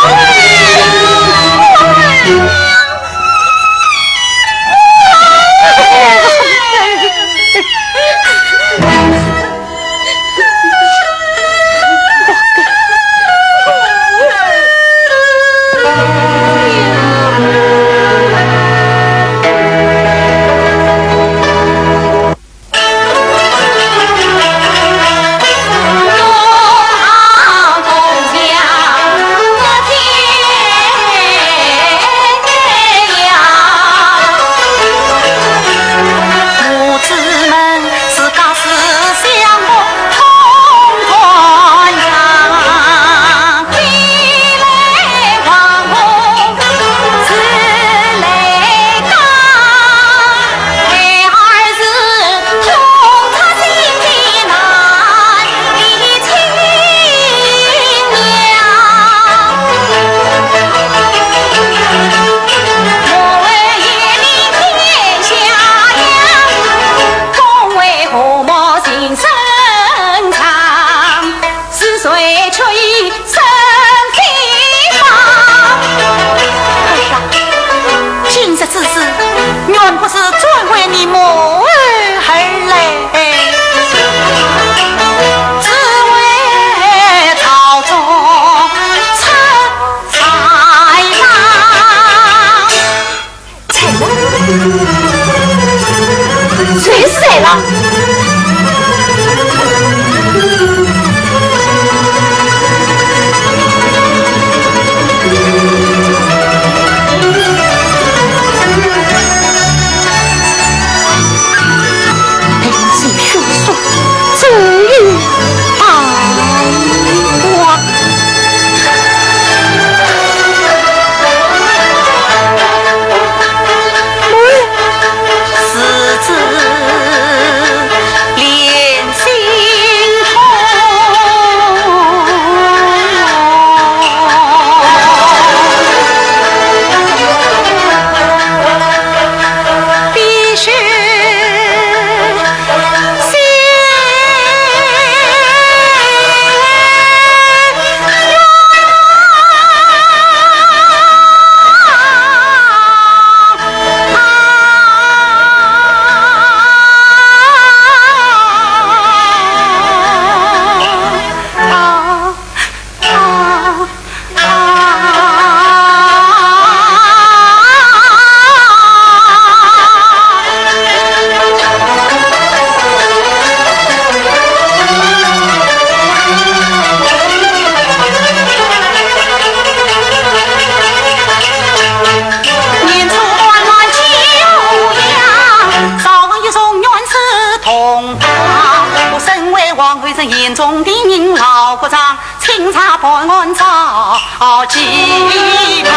E: 眼中的人老国丈，清茶办案早记他，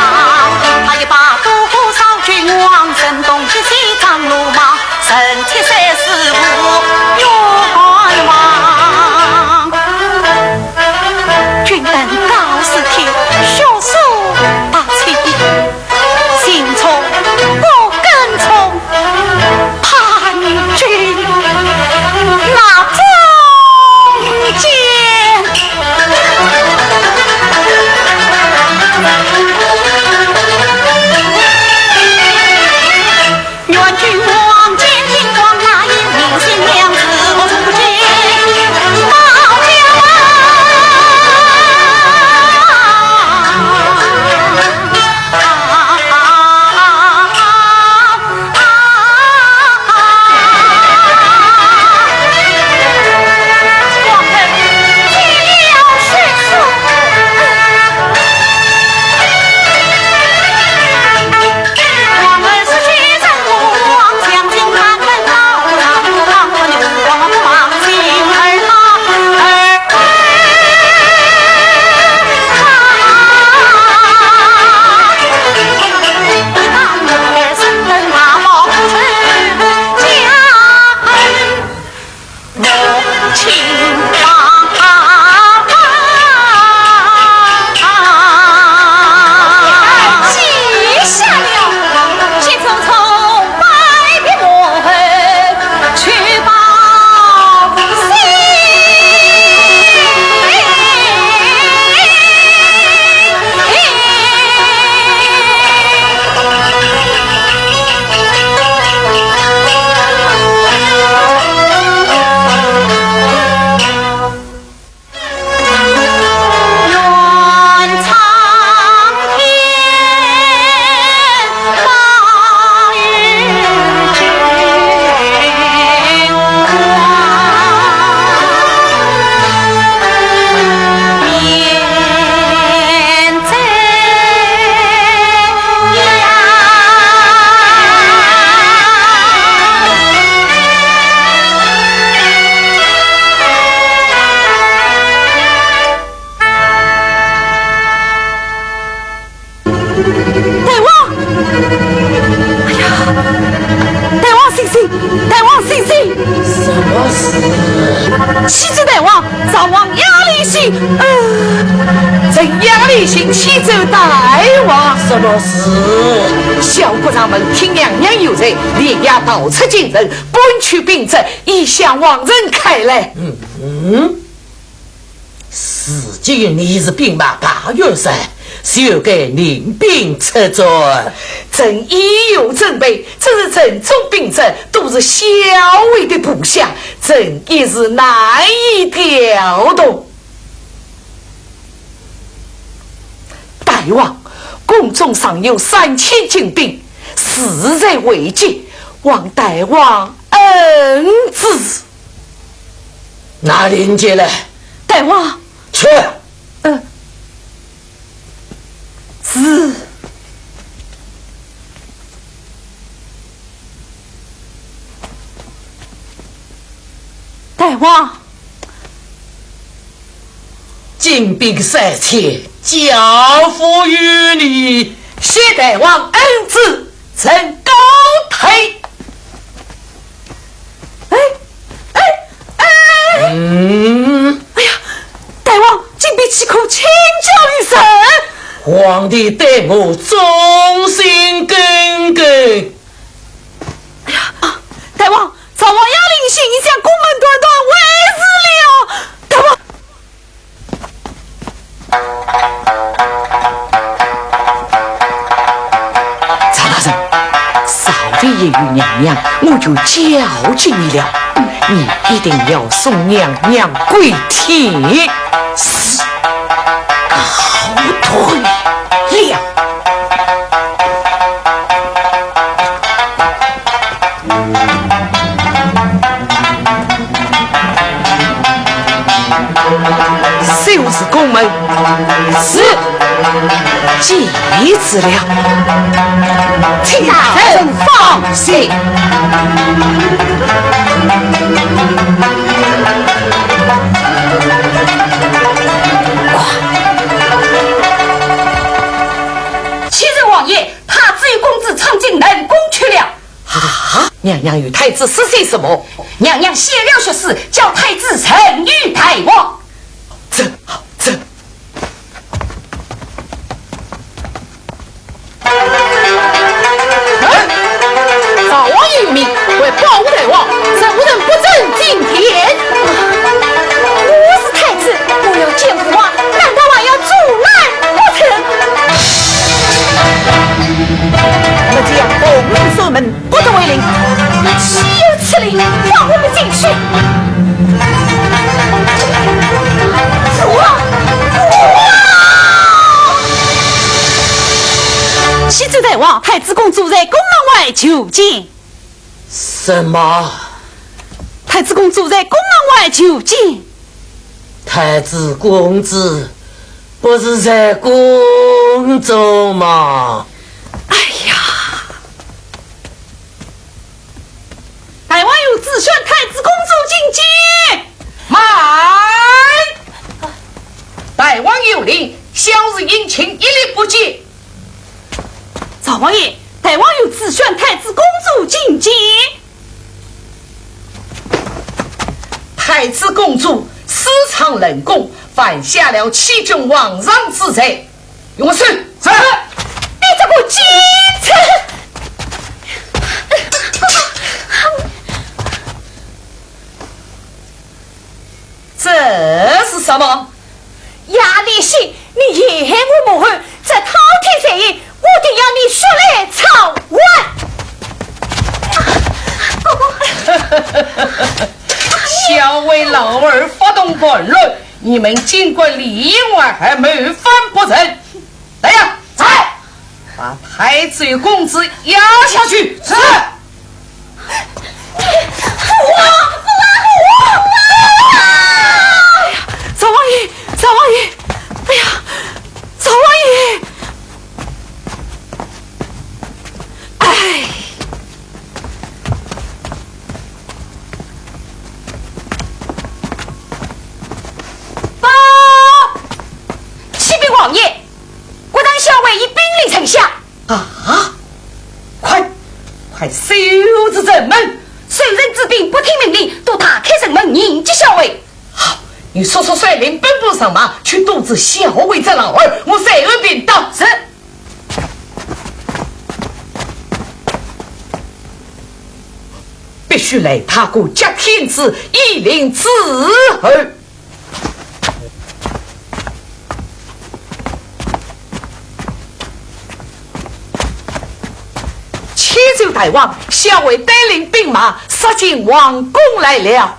E: 他一把毒火烧君王，震动起西藏鲁莽，神铁35冤枉。君等高士天，血书大清，心从我跟从，叛军那中间。愿君王见天光，那一明星娘子我出见老家。去吧。
A: 怎样例行启奏大王？
I: 什么事？
A: 小国长们听娘娘有罪，连夜到此进人，本去禀奏，已向王人开来。
I: 史今你是兵马大元帅，休该领兵出征。
A: 朕已有准备，这是朕中兵者都是小尉的部下，朕也是难以调动。大王，宫中尚有3000精兵，实在危急，望大王恩旨。
I: 拿令箭来，
A: 大王，
I: 去。
A: 是。大王，
I: 进兵3000，交付于你。
A: 谢大王恩旨，臣高抬。哎呀，大王，今必岂可请教于神？
I: 皇帝对我忠心耿耿。
A: 哎呀，大王，早王要领信一向宫门短短，为是了。大王，曹大人，稍微一与娘娘，我就教训你了。你一定要送娘娘跪天。是，高腿了。就是宫门，是记旨了，请大人放心。
C: 启奏王爷，他只有公子闯进冷宫去了。
A: 啊！娘娘与太子是些什么？
C: 娘娘写了血誓，叫太子臣于大王。
A: 这好，这。早王有命，为保大王，怎无人不正今天？
B: 我是太子，我要见父王，难道还要阻拦不成？
H: 我只要公民锁门，不得违令。
B: 岂有此理！放我们进去！父王，
H: 启奏大王，太子公主在宫门外求见。
I: 什么？
H: 太子公主在宫门外求见。
I: 太子公主不是在宫中吗？
H: 哎呀！大王有旨宣太子公主觐见。
A: 慢！大王有令，小日殷勤一律不接。
H: 赵王爷，大王有旨宣太子公主觐见。
A: 太子公主私藏冷宫，犯下了欺君罔上之罪。用事！是。
B: 你这个奸臣！
A: 这是什么？
B: 亚丽信，你也害我母后，这滔天罪业，我定要你血泪偿还！
A: 小为老儿发动叛乱，你们尽管里外还没犯不成？来呀，在把太子与公子押下去。是。
H: 赵王爷，赵王爷，哎呀，赵王爷，哎，
C: 报！启禀王爷，我当校尉已兵临城下。
A: 啊！快收拾城门！
C: 随人之兵不听命令，都打开城门迎接校尉。
A: 好，你速速率领本部上马去阻止小伟这老二，我随二便到。是。必须来他国家天子以令之后。千手大王，小伟带领兵马杀进王宫来了。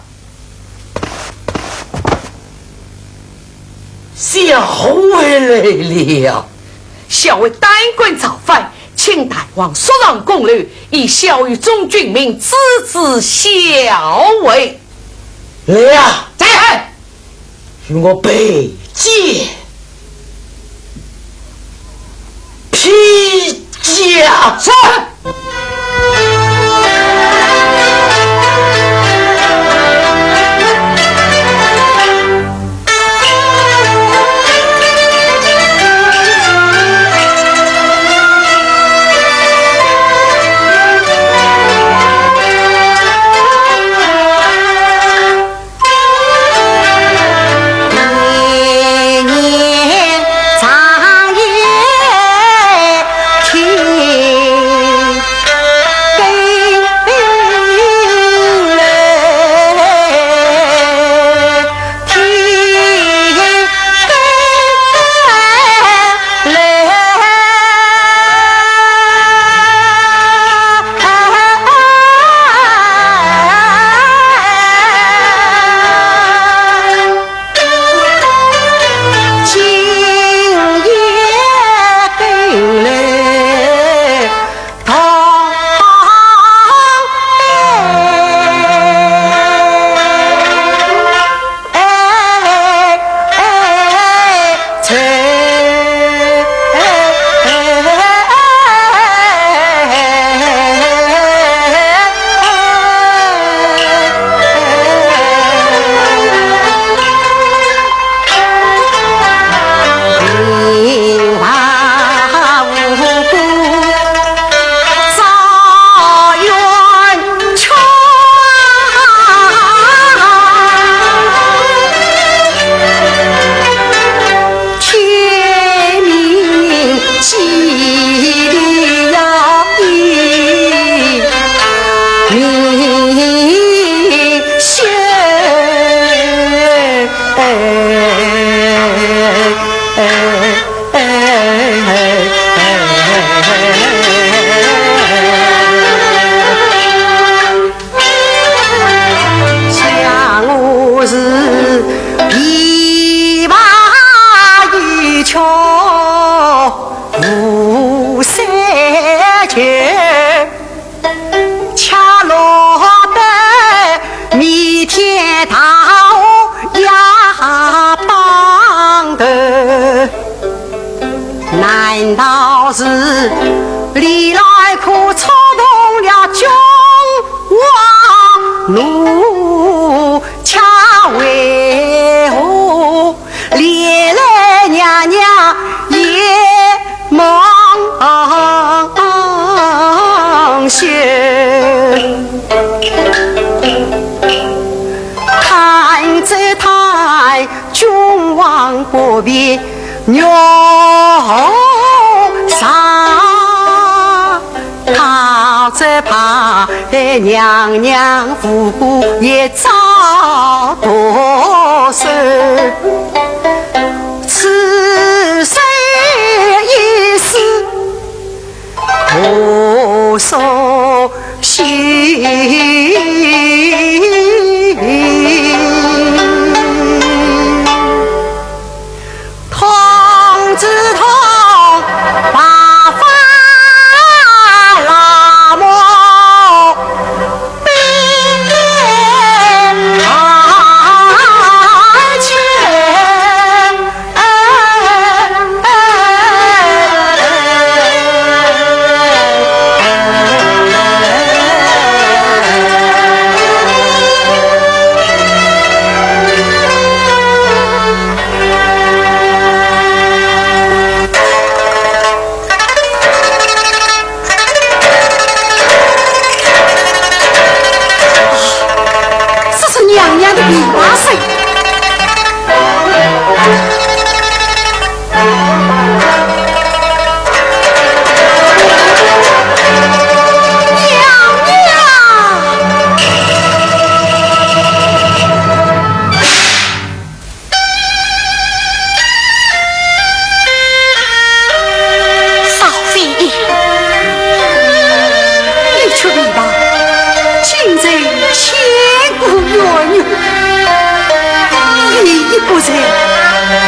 C: 小伟来了，
A: 小伟单棍造反，请大王速让宫女，以效于众军民，支持小伟。
C: 了，
A: 在
C: 与我北界披甲
A: 是。
H: 难道是历来苦操动了君王怒？恰为何连来娘娘也梦醒？看这台君王不必鸟上，靠着怕娘娘夫妇也遭夺手，此生一世何所惜？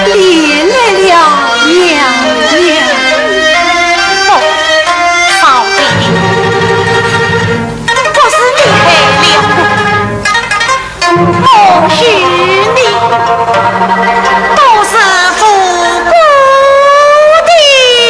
H: 连累了娘娘。
B: 不，少帝，不是你害了我，不许你，都是主公的呀。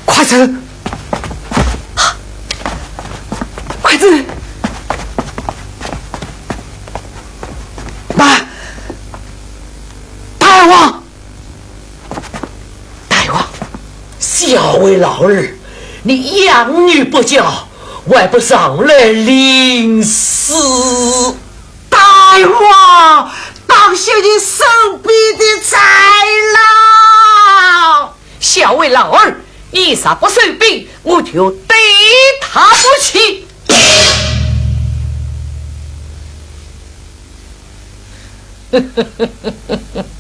D: 快走！快走！慢！大王，大王，
I: 小魏老儿，你养女不教，还不上来领死？
D: 大王，当谢你手臂的财劳。
A: 小魏老儿，你啥不收兵，我就对他不起。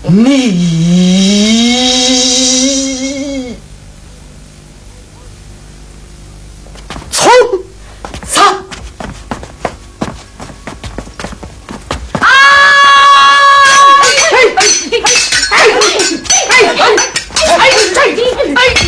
I: 你冲上！
A: 哎！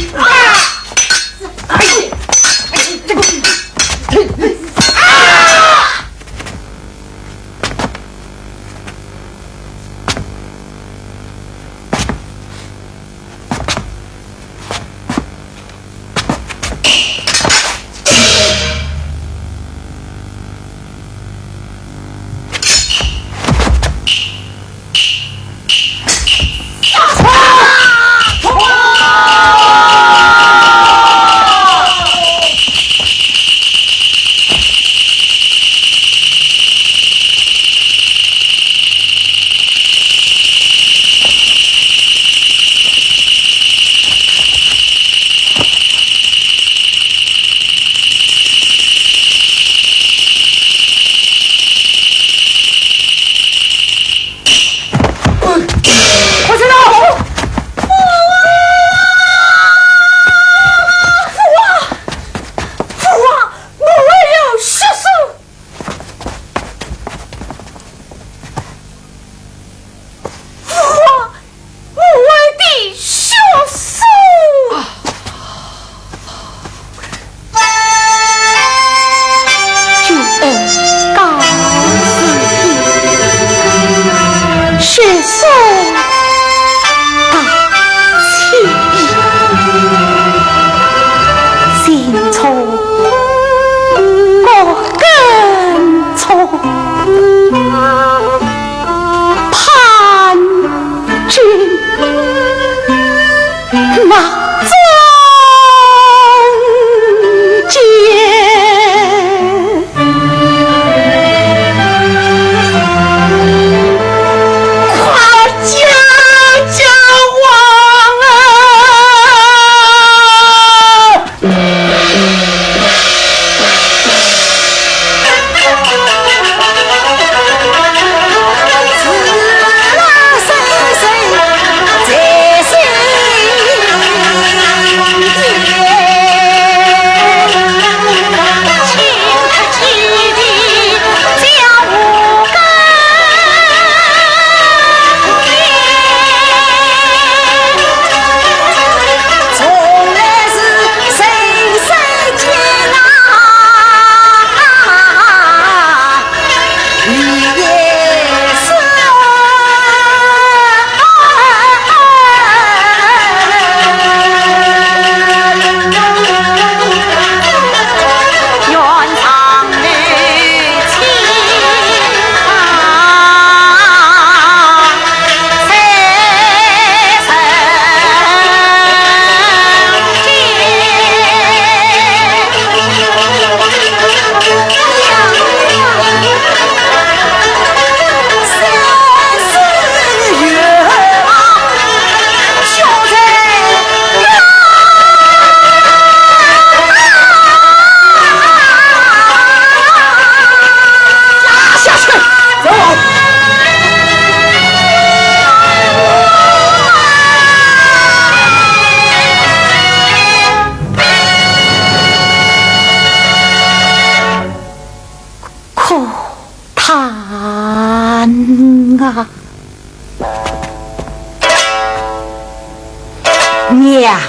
H: 娘，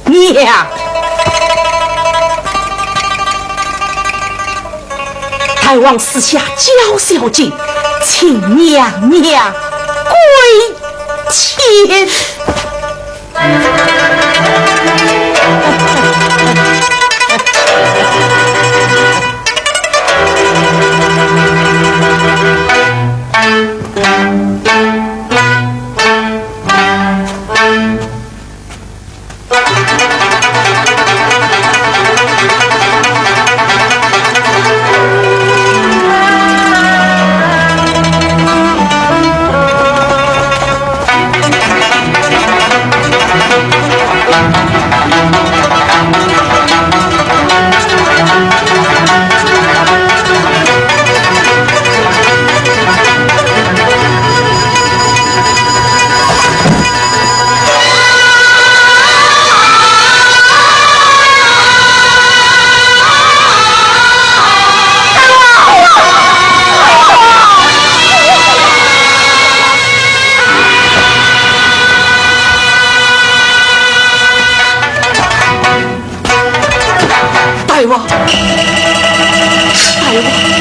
H: 娘，大王私下交小姐，请娘娘归前。大王，大王。